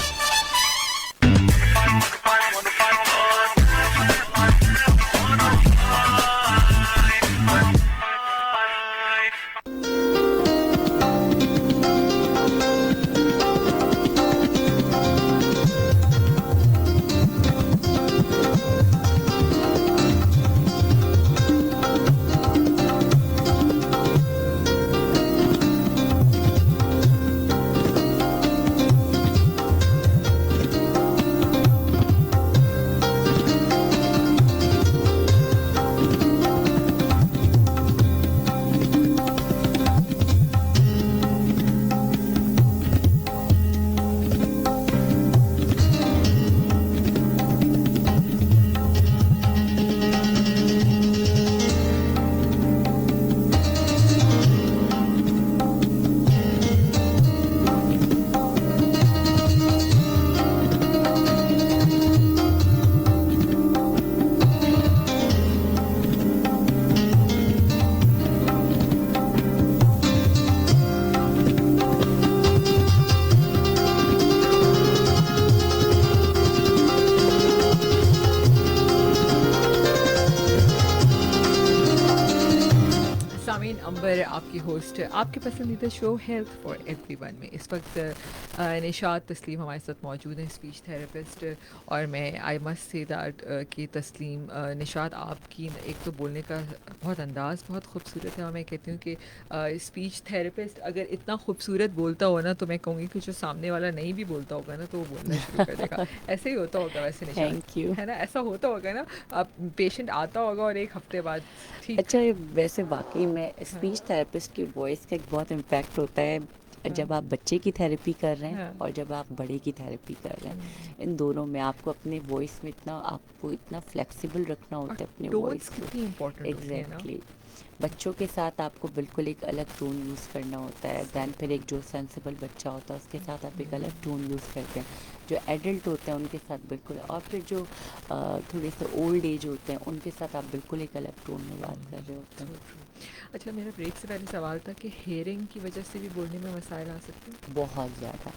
सामीन अंबर आपकी होस्ट, आपके पसंदीदा शो हेल्थ फॉर एवरीवन में इस वक्त निशात तस्लीम हमारे साथ मौजूद हैं, स्पीच थेरेपिस्ट। और मैं आई मस्ट से दैट कि तस्लीम, निशात आपकी एक तो बोलने का बहुत अंदाज़ बहुत खूबसूरत है, और मैं कहती हूँ कि स्पीच थेरेपिस्ट अगर इतना खूबसूरत बोलता हो ना, तो मैं कहूँगी कि जो सामने वाला नहीं भी बोलता होगा ना, तो वो बोलना शुरू कर देगा। ऐसे ही होता होगा वैसे निशात, थैंक यू। है ना? ऐसा होता होगा ना, अब पेशेंट आता होगा और एक हफ्ते बाद ठीक। अच्छा, ये वैसे वाकई में स्पीच थेरेपिस्ट की वॉइस का एक बहुत इम्पैक्ट होता है जब आप बच्चे की थेरेपी कर रहे हैं हाँ। और जब आप बड़े की थेरेपी कर रहे हैं। इन दोनों में आपको अपने वॉइस में आपको इतना फ्लेक्सिबल रखना होता है अपने टोन्स वॉइस को। कितनी इम्पोर्टेंट होती है ना। एग्जैक्टली। बच्चों के साथ आपको बिल्कुल एक अलग टोन यूज़ करना होता है, दैन फिर एक जो सेंसिबल बच्चा होता है उसके साथ आप एक अलग टोन यूज़ करते हैं, जो एडल्ट होते हैं उनके साथ बिल्कुल, और फिर जो थोड़े से ओल्ड एज होते हैं उनके साथ आप बिल्कुल एक अलग टोन में बात कर रहे होते हैं। अच्छा, मेरा ब्रेक से पहले सवाल था कि हेयरिंग की वजह से भी बोलने में मसाइल आ सकते हैं। बहुत ज़्यादा।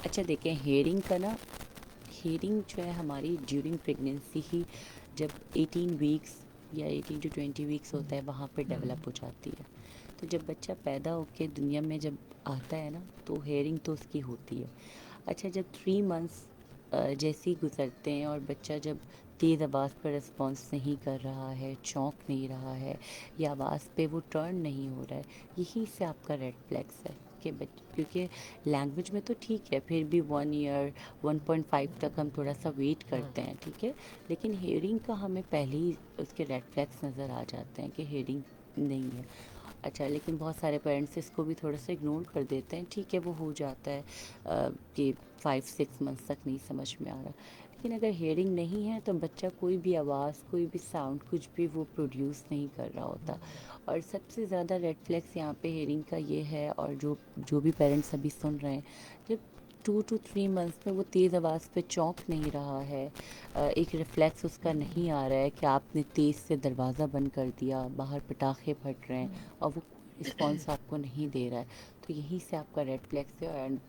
अच्छा देखें, हेयरिंग का ना, हेयरिंग जो है हमारी ड्यूरिंग प्रेगनेंसी ही जब 18 वीक्स या 18 टू 20 वीक्स होता है वहाँ पे डेवलप हो जाती है। तो जब बच्चा पैदा होके दुनिया में जब आता है ना, तो हेयरिंग तो उसकी होती है। अच्छा, जब 3 मंथ्स जैसे ही गुजरते हैं और बच्चा जब तेज़ आवाज़ पर रिस्पॉन्स नहीं कर रहा है, चौंक नहीं रहा है, या आवाज़ पे वो टर्न नहीं हो रहा है, यहीं से आपका रेड फ्लैग्स है कि क्योंकि लैंग्वेज में तो ठीक है, फिर भी 1 ईयर 1.5 तक हम थोड़ा सा वेट करते हैं, ठीक है, लेकिन हेयरिंग का हमें पहले ही उसके रेड फ्लैग्स नज़र आ जाते हैं कि हेयरिंग नहीं है। अच्छा, लेकिन बहुत सारे पेरेंट्स इसको भी थोड़ा सा इग्नोर कर देते हैं, ठीक है वो हो जाता है कि 5-6 मंथ्स तक नहीं समझ में आ रहा। लेकिन अगर हेयरिंग नहीं है तो बच्चा कोई भी आवाज़, कोई भी साउंड, कुछ भी वो प्रोड्यूस नहीं कर रहा होता। और सबसे ज़्यादा रेड फ्लैग्स यहाँ पे हेयरिंग का ये है, और जो भी पेरेंट्स अभी सुन रहे हैं, जब 2 to 3 मंथ्स में वो तेज़ आवाज़ पे चौंक नहीं रहा है, एक रिफ्लेक्स उसका नहीं आ रहा है कि आपने तेज़ से दरवाज़ा बंद कर दिया, बाहर पटाखे फट रहे हैं और वो रिस्पॉन्स आपको नहीं दे रहा है, तो यहीं से आपका रेड फ्लैग्स है। And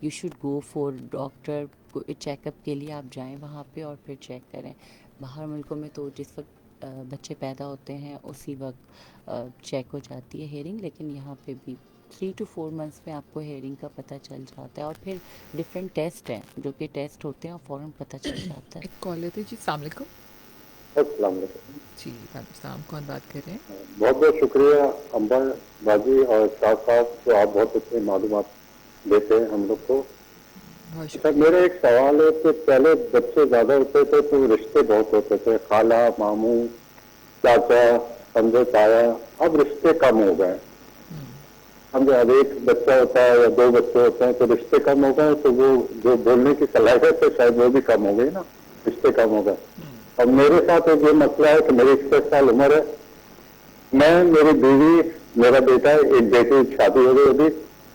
you should go for doctor checkup के लिए आप जाएं वहाँ पे और फिर चेक करें। बाहर मुल्कों में तो जिस वक्त बच्चे पैदा होते हैं उसी वक्त चेक हो जाती है हेयरिंग, लेकिन यहाँ पे भी 3 to 4 मंथ्स में आपको हेयरिंग का पता चल जाता है। और फिर डिफरेंट टेस्ट हैं जो कि टेस्ट होते हैं और फ़ौरन पता चल जाता है। एक कॉल लेते जी। अस्सलाम वालेकुम। अस्सलाम वालेकुम। जी वालेकुम, कौन बात कर रहे हैं? बहुत बहुत शुक्रिया अंबर बाजी और शाह साहब, जो आप बहुत अच्छे मालूमात देते हैं हम लोग को। बहुत सर, मेरा एक सवाल है कि पहले बच्चे ज्यादा होते थे तो रिश्ते बहुत होते थे, खाला, मामू, चाचा, समझे, ताया। अब रिश्ते कम हो गए। समझे, अब एक बच्चा होता है या 2 बच्चे होते हैं तो रिश्ते कम हो गए, तो वो जो बोलने की सलाहियत है शायद वो भी कम हो गई ना, रिश्ते कम हो गए। और मेरे साथ एक ये मसला है कि मेरी 61 साल उम्र है, मैं, मेरी बीवी, मेरा बेटा, एक बेटी की शादी हो गई अभी।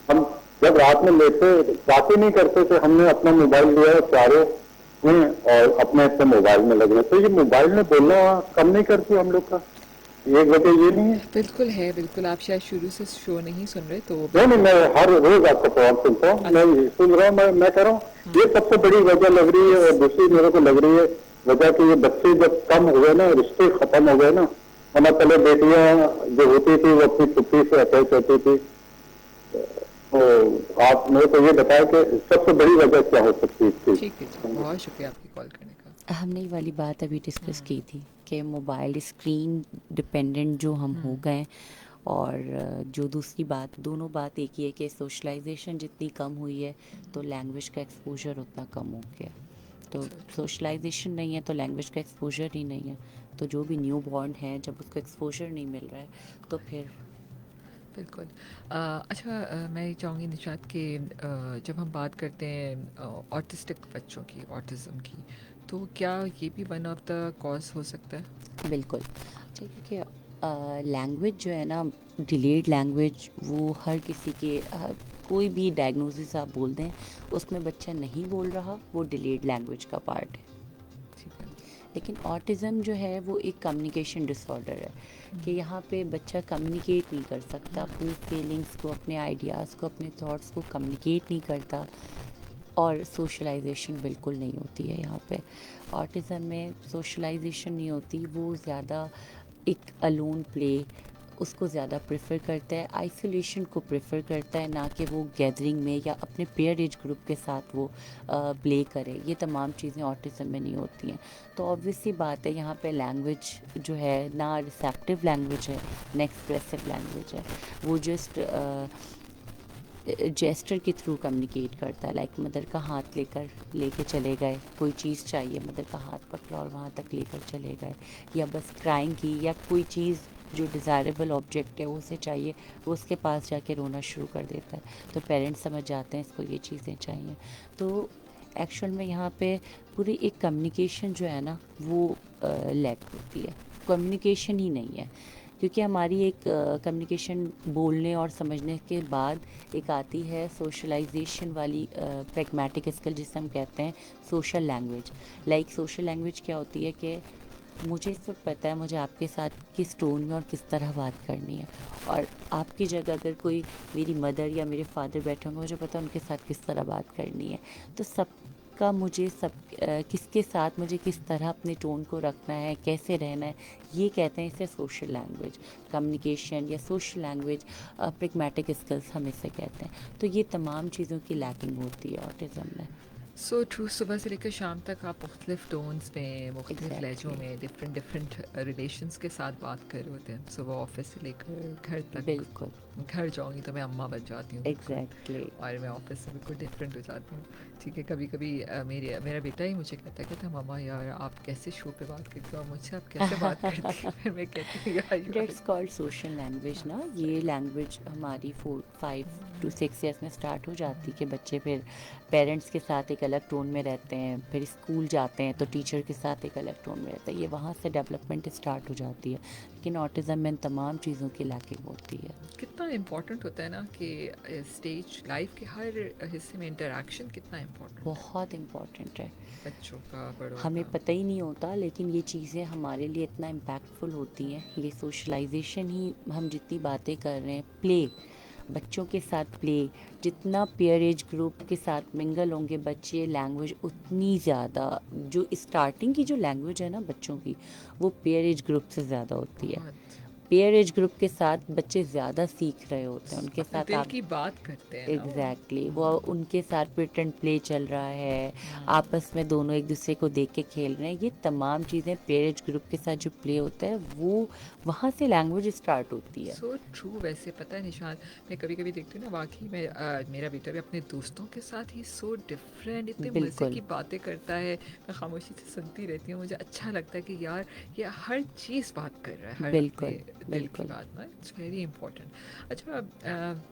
हम जब रात में लेते बात ही नहीं करते थे, हमने अपना मोबाइल लिया और चारों और अपने अपने मोबाइल में लगे हैं। तो ये मोबाइल में बोलना कम नहीं करती हम लोग का, एक वजह ये नहीं है? बिल्कुल है, बिल्कुल। आप शायद शुरू से शो नहीं सुन रहे तो नहीं, मैं हर रोज आपका प्रोग्राम सुनता हूँ, मैं सुन रहा हूँ, मैं कह रहा हूँ ये सबसे बड़ी वजह लग रही है। और दूसरी मेरे को लग रही है वजह कि ये बच्चे जब कम हो गए ना, रिश्ते खत्म हो गए ना, वरना पहले बेटियां जो होती थी वो अपनी पुत्री से अटैच होती थी। तो आप मेरे को ये बताएं कि सबसे बड़ी वजह क्या हो सकती है इसकी? ठीक है जी, बहुत शुक्रिया आपकी कॉल करने का। हमने ये वाली बात अभी डिस्कस की थी कि मोबाइल स्क्रीन डिपेंडेंट जो हम हो गए, और जो दूसरी बात, दोनों बात एक ही है कि सोशलाइजेशन जितनी कम हुई है तो लैंग्वेज का एक्सपोजर उतना कम हो गया। तो सोशलाइजेशन नहीं है तो लैंग्वेज का एक्सपोजर ही नहीं है, तो जो भी न्यू बॉर्न है जब उसको एक्सपोजर नहीं मिल रहा है तो फिर बिल्कुल। अच्छा, मैं ये चाहूँगी निशात कि जब हम बात करते हैं ऑटिस्टिक बच्चों की, ऑटिज़म की, तो क्या ये भी वन ऑफ द कॉज हो सकता है? बिल्कुल। अच्छा, क्योंकि लैंग्वेज जो है ना, डिलेड लैंग्वेज, वो हर किसी के कोई भी डायग्नोसिस आप बोल दें उसमें बच्चा नहीं बोल रहा, वो डिलेड लैंग्वेज का पार्ट है। ठीक है। लेकिन ऑटिज़म जो है वो एक कम्युनिकेशन डिसऑर्डर है कि यहाँ पे बच्चा कम्युनिकेट नहीं कर सकता, अपनी फीलिंग्स को, अपने आइडियाज़ को, अपने थॉट्स को कम्युनिकेट नहीं करता, और सोशलाइजेशन बिल्कुल नहीं होती है यहाँ पे। ऑटिज़म में सोशलाइजेशन नहीं होती, वो ज़्यादा एक अलोन प्ले उसको ज़्यादा प्रेफर करता है, आइसोलेशन को प्रेफर करता है, ना कि वो गैदरिंग में या अपने पेयर एज ग्रुप के साथ वो प्ले करे। ये तमाम चीज़ें ऑटिज़म में नहीं होती हैं। तो ऑब्वियसली बात है, यहाँ पे लैंग्वेज जो है ना रिसेप्टिव लैंग्वेज है ना एक्सप्रेसिव लैंग्वेज है, वो जस्ट जेस्टर के थ्रू कम्युनिकेट करता है। लाइक मदर का हाथ लेके चले गए, कोई चीज़ चाहिए, मदर का हाथ पकड़ा और वहाँ तक लेकर चले गए, या बस क्राइंग की, या कोई चीज़ जो डिज़ायरेबल ऑब्जेक्ट है वो उसे चाहिए, वो उसके पास जाके रोना शुरू कर देता है, तो पेरेंट्स समझ जाते हैं इसको ये चीज़ें चाहिए। तो एक्चुअल में यहाँ पे पूरी एक कम्युनिकेशन जो है ना वो लैक होती है, कम्युनिकेशन ही नहीं है। क्योंकि हमारी एक कम्युनिकेशन बोलने और समझने के बाद एक आती है सोशलाइजेशन वाली प्रैग्मेटिक स्किल, जिसे हम कहते हैं social language. Like social language क्या होती है कि मुझे सब पता है मुझे आपके साथ किस टोन में और किस तरह बात करनी है, और आपकी जगह अगर कोई मेरी मदर या मेरे फादर बैठे होंगे, मुझे पता है उनके साथ किस तरह बात करनी है। तो सबका मुझे किसके साथ मुझे किस तरह अपने टोन को रखना है, कैसे रहना है, ये कहते हैं इसे सोशल लैंग्वेज, कम्युनिकेशन या सोशल लैंग्वेज, प्रैग्मेटिक स्किल्स हम इसे कहते हैं। तो ये तमाम चीज़ों की लैकिंग होती है ऑटिज़म में। So true. सुबह से लेकर शाम तक आप मुख्तलिफ टोन्स में, मुख्तलिफ लहजों Exactly. में, डिफरेंट रिलेशंस के साथ बात कर रहे होते हैं। सुबह ऑफिस से लेकर घर तक। बिल्कुल, घर जाऊंगी तो मैं अम्मा बन जाती हूँ बिल्कुल। एग्जैक्टली। और मैं ऑफिस से बिल्कुल डिफरेंट हो जाती हूँ। ठीक है, कभी कभी मेरा बेटा ही मुझे कहता मम्मा यार आप कैसे शो पे बात करती हो, मुझसे आप कैसे बात करती हो? फिर मैं कहती हूँ यार दैट्स कॉल्ड सोशल लैंग्वेज ना। ये लैंग्वेज हमारी 5 to 6 ईयर्स में स्टार्ट हो जाती है कि बच्चे फिर पेरेंट्स के साथ एक अलग टोन में रहते हैं, फिर स्कूल जाते हैं तो टीचर के साथ एक अलग टोन में रहता है, ये वहाँ से डेवलपमेंट स्टार्ट हो जाती है। लेकिन ऑटिज़म में इन तमाम चीज़ों की लैकिंग होती है। कितना इम्पोर्टेंट होता है ना कि स्टेज लाइफ के हर हिस्से में इंटरेक्शन कितना इम्पोर्टेंट बहुत इम्पॉर्टेंट है, बच्चों का, बड़ों हमें का। पता ही नहीं होता, लेकिन ये चीज़ें हमारे लिए इतना इम्पैक्टफुल होती हैं। ये सोशलाइजेशन ही, हम जितनी बातें कर रहे हैं, प्ले, बच्चों के साथ प्ले, जितना पेयर एज ग्रुप के साथ मिंगल होंगे बच्चे, लैंग्वेज उतनी ज़्यादा, जो स्टार्टिंग की जो लैंग्वेज है ना बच्चों की, वो पेयर एज ग्रुप से ज़्यादा होती है। बहुत पेयर एज ग्रुप के साथ बच्चे ज़्यादा सीख रहे होते हैं, उनके अपने साथ दिल आप की बात करते हैं ना वो। एग्जैक्टली वो उनके साथ प्रिटेंड प्ले चल रहा है, आपस में दोनों एक दूसरे को देख के खेल रहे हैं। ये तमाम चीज़ें पेयर एज ग्रुप के साथ जो प्ले होता है वो वहाँ से लैंग्वेज स्टार्ट होती है। So true. वैसे पता है निशान, मैं कभी कभी देखती हूँ ना, वाकई में मेरा बेटा भी अपने दोस्तों के साथ ही सो डिफरेंट, इतने मज़े बिल्कुल। की बातें करता है। मैं खामोशी से सुनती रहती हूँ, मुझे अच्छा लगता है कि यार ये हर चीज़ बात कर रहा है, हर बिल्कुल, अपने दिल की बिल्कुल। बात ना। It's very important. अच्छा,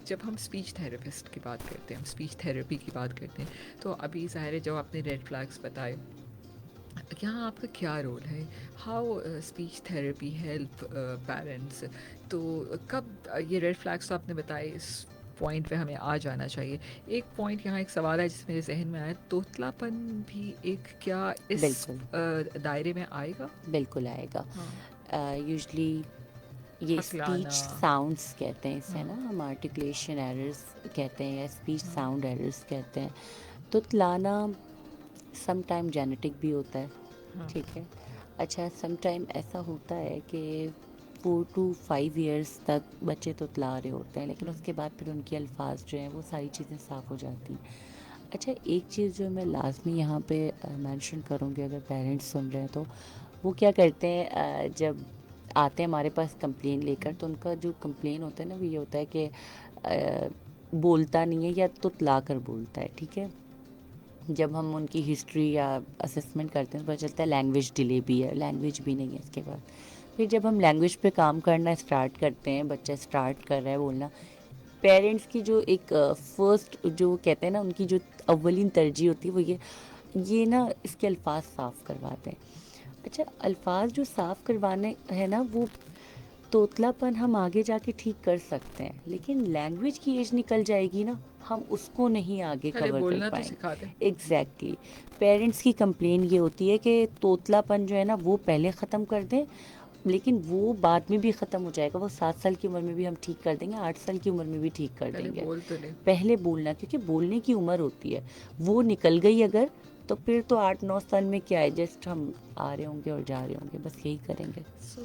जब हम स्पीच थेरेपिस्ट की बात करते हैं, हम स्पीच थेरेपी की बात करते हैं, तो अभी ज़ाहिर है जो आपने रेड फ्लैग्स बताए, यहाँ आपका क्या रोल है? How speech therapy help parents? तो कब ये रेड फ्लैग्स तो आपने बताए, पॉइंट पे हमें आ जाना चाहिए। एक पॉइंट यहाँ, एक सवाल है जिस मेरे ज़हन में आया, तोतलापन भी एक क्या इस बिल्कुल। दायरे में आएगा? बिल्कुल आएगा। हाँ। यूजली ये हकलाना। स्पीच साउंड्स कहते हैं इसे हाँ। ना, हम आर्टिकुलेशन एरर्स कहते हैं या स्पीच साउंड एरर्स कहते हैं। तुतलाना सम टाइम जेनेटिक भी होता है, हाँ। ठीक है। अच्छा, सम टाइम ऐसा होता है कि 4 to 5 इयर्स तक बच्चे तुतला रहे होते हैं, लेकिन उसके बाद फिर उनके अल्फाज जो हैं वो सारी चीज़ें साफ़ हो जाती हैं। अच्छा, एक चीज़ जो मैं लाजमी यहाँ पे मेंशन करूँगी, अगर पेरेंट्स सुन रहे हैं तो वो क्या करते हैं, जब आते हैं हमारे पास कंप्लेन लेकर, तो उनका जो कंप्लेन होता है ना वो ये होता है कि बोलता नहीं है या तुतला कर बोलता है, ठीक है। जब हम उनकी हिस्ट्री या असेसमेंट करते हैं तो पता चलता है लैंग्वेज डिले भी है, लैंग्वेज भी नहीं है इसके बाद। फिर जब हम लैंग्वेज पे काम करना स्टार्ट करते हैं, बच्चा स्टार्ट कर रहा है बोलना, पेरेंट्स की जो एक फर्स्ट जो कहते हैं ना, उनकी जो अव्वलीन तरजीह होती है वो ये ना इसके अल्फाज साफ़ करवाते हैं। अच्छा, अल्फाज जो साफ़ करवाने हैं ना, वो तोतलापन हम आगे जाके ठीक कर सकते हैं, लेकिन लैंग्वेज की एज निकल जाएगी ना, हम उसको नहीं आगे पहले कवर बोलना कर तो सिखा दें। पाएंगे। एग्जैक्टली। पेरेंट्स की कंप्लेन ये होती है कि तोतलापन जो है ना वो पहले ख़त्म कर दें, लेकिन वो बाद में भी ख़त्म हो जाएगा। वो 7 साल की उम्र में भी हम ठीक कर देंगे, 8 साल की उम्र में भी ठीक कर पहले देंगे। बोल तो ले। पहले बोलना, क्योंकि बोलने की उम्र होती है, वो निकल गई अगर, तो फिर तो 8-9 साल में क्या है, जस्ट हम आ रहे होंगे और जा रहे होंगे, बस यही करेंगे। So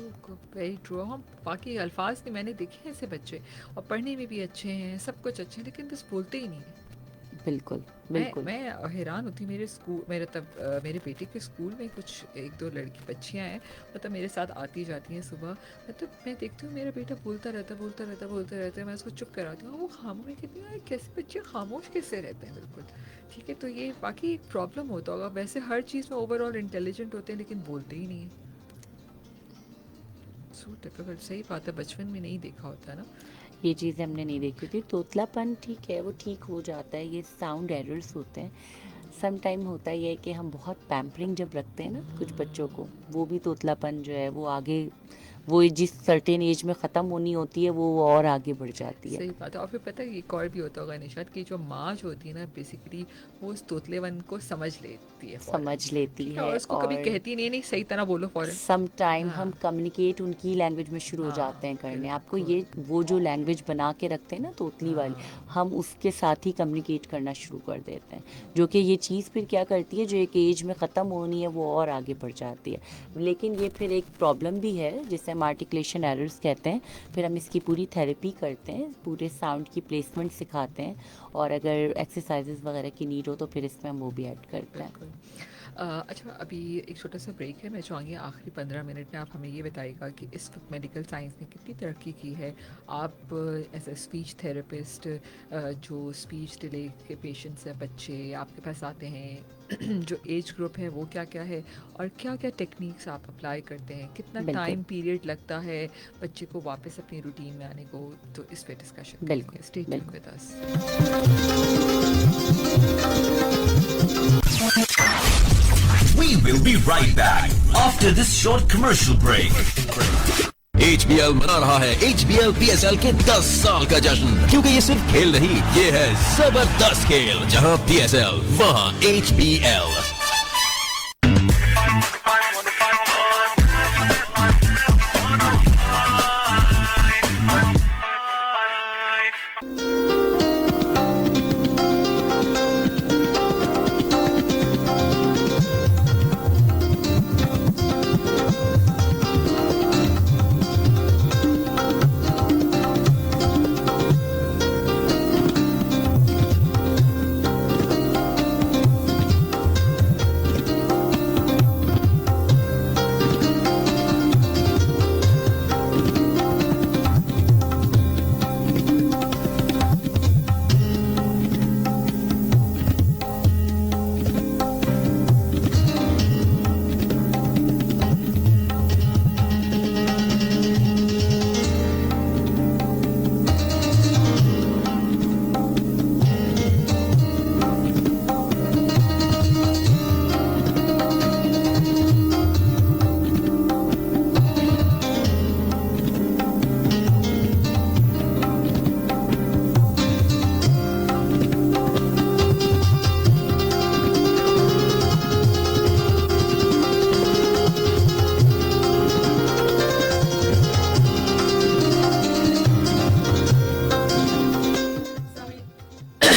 very true. हम बाकी अल्फाज नहीं, मैंने देखे हैं ऐसे बच्चे, और पढ़ने में भी अच्छे हैं, सब कुछ अच्छे हैं, लेकिन बस बोलते ही नहीं हैं। बिल्कुल मैं बिल्कुल। मैं हैरान होती, मेरे स्कूल, मेरे तब मेरे बेटे के स्कूल में कुछ 1-2 लड़की बच्चियां हैं, मतलब मेरे साथ आती जाती हैं सुबह, मतलब मैं देखती हूँ मेरा बेटा बोलता रहता है, मैं उसको चुप कराती हूँ, वो खामोश में कितनी है, कैसे बच्चे खामोश कैसे रहते हैं, बिल्कुल ठीक है। तो ये बाकी एक प्रॉब्लम होता होगा, वैसे हर चीज़ में ओवरऑल इंटेलिजेंट होते हैं लेकिन बोलते ही नहीं हैं। सो टिपिकल, सही बात है, बचपन में नहीं देखा होता है ना। ये चीज़ हमने नहीं देखी थी। तोतलापन ठीक है, वो ठीक हो जाता है, ये साउंड एरर्स होते हैं। सम टाइम होता ही है कि हम बहुत पैम्परिंग जब रखते हैं ना कुछ बच्चों को, वो भी तोतलापन जो है वो आगे, वो जिस सर्टेन एज में ख़त्म होनी होती है वो और आगे बढ़ जाती है। सही बात है। और फिर पता है एक और भी होता होगा निशात, कि जो माँ जो होती है ना, बेसिकली वो उस तोतलेपन को समझ लेती है फौरन, समझ लेती ठीक है और उसको कभी और कहती नहीं सही तरह बोलो फौरन। सम टाइम हाँ। हम कम्युनिकेट उनकी लैंग्वेज में शुरू हो हाँ, जाते हैं करने। आपको बिल्कुल। ये वो जो लैंग्वेज बना के रखते हैं ना तोतली वाली, हाँ। हम उसके साथ ही कम्युनिकेट करना शुरू कर देते हैं, जो कि ये चीज़ फिर क्या करती है, जो एक एज में ख़त्म होनी है वो और आगे बढ़ जाती है। लेकिन ये फिर एक प्रॉब्लम भी है जिसे हम आर्टिकुलेशन एरर्स कहते हैं। फिर हम इसकी पूरी थेरेपी करते हैं, पूरे साउंड की प्लेसमेंट सिखाते हैं, और अगर एक्सरसाइजेज वगैरह की नीड हो तो फिर इसमें हम वो भी ऐड करते हैं। बिल्कुल। अच्छा, अभी एक छोटा सा ब्रेक है, मैं चाहूँगी आखिरी 15 मिनट में आप हमें ये बताइएगा कि इस वक्त मेडिकल साइंस ने कितनी तरक्की की है। आप एज ए स्पीच थेरेपिस्ट, जो स्पीच डिले के पेशेंट्स हैं, बच्चे आपके पास आते हैं, जो एज ग्रुप है वो क्या क्या है, और क्या क्या टेक्निक्स आप अप्लाई करते हैं, कितना बिल्कुल। टाइम पीरियड लगता है बच्चे को वापस अपनी रूटीन में आने को, तो इस पे डिस्कशन बिल्कुल, करेंगे। स्टे ट्यून्ड बिल्कुल। With us. We will be right back after this short commercial break. HBL मना रहा है HBL PSL के 10 साल का जश्न, क्योंकि ये सिर्फ खेल नहीं, ये है जबरदस्त खेल। जहां PSL वहां HBL।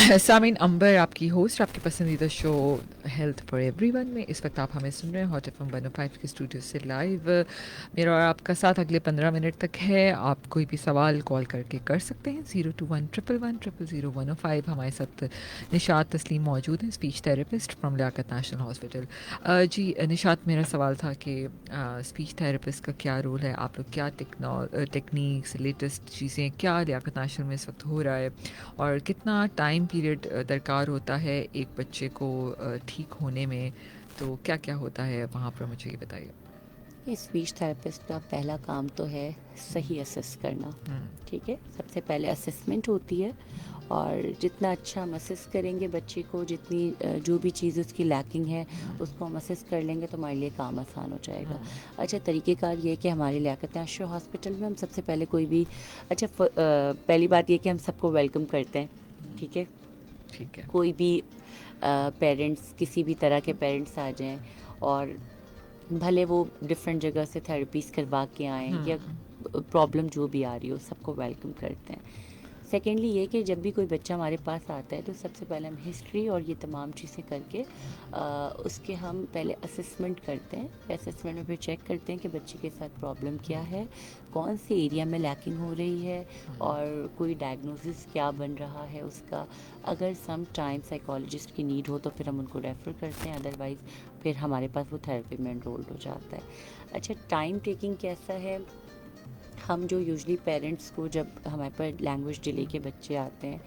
सामीन अंबर आपकी होस्ट, आपकी पसंदीदा शो हेल्थ फॉर एवरीवन में इस वक्त आप हमें सुन रहे हैं हॉट एफएम 105 के स्टूडियो से लाइव। मेरा और आपका साथ अगले 15 मिनट तक है। आप कोई भी सवाल कॉल करके कर सकते हैं 02111000105। हमारे साथ निशात तस्लीम मौजूद हैं, speech therapist from Liaquat national hospital. जी निशात, मेरा सवाल था कि स्पीच थेरेपिस्ट का क्या रोल है, आप लोग क्या टेक्निक्स लेटेस्ट चीज़ें क्या लियाकत नेशनल में इस वक्त हो रहा है, और कितना टाइम पीरियड दरकार होता है एक बच्चे को ठीक होने में, तो क्या क्या होता है वहाँ पर, मुझे ये बताइए। ये स्पीच थेरेपिस्ट का पहला काम तो है सही असेस करना। ठीक है, सबसे पहले असेसमेंट होती है, और जितना अच्छा हम असेस करेंगे बच्चे को, जितनी जो भी चीज़ उसकी लैकिंग है उसको हम असेस कर लेंगे तो हमारे लिए काम आसान हो जाएगा। अच्छा, तरीक़ेकार ये है कि हमारे लियाकत नेशनल हॉस्पिटल में हम सबसे पहले कोई भी पहली बात ये कि हम सबको वेलकम करते हैं। ठीक है, ठीक है। कोई भी पेरेंट्स, किसी भी तरह के पेरेंट्स आ जाएं, और भले वो डिफरेंट जगह से थेरेपीज़ करवा के आएँ या प्रॉब्लम जो भी आ रही हो, सबको वेलकम करते हैं। सेकेंडली ये कि जब भी कोई बच्चा हमारे पास आता है तो सबसे पहले हम हिस्ट्री और ये तमाम चीज़ें करके उसके हम पहले असेसमेंट करते हैं। असेसमेंट में फिर चेक करते हैं कि बच्चे के साथ प्रॉब्लम क्या है, कौन से एरिया में लैकिंग हो रही है, और कोई डायग्नोसिस क्या बन रहा है उसका। अगर सम टाइम साइकोलॉजिस्ट की नीड हो तो फिर हम उनको रेफ़र करते हैं, अदरवाइज़ फिर हमारे पास वो थेरेपी में एनरोल्ड हो जाता है। अच्छा, टाइम टेकिंग कैसा है, हम जो यूजली पेरेंट्स को, जब हमारे पर लैंग्वेज डिले के बच्चे आते हैं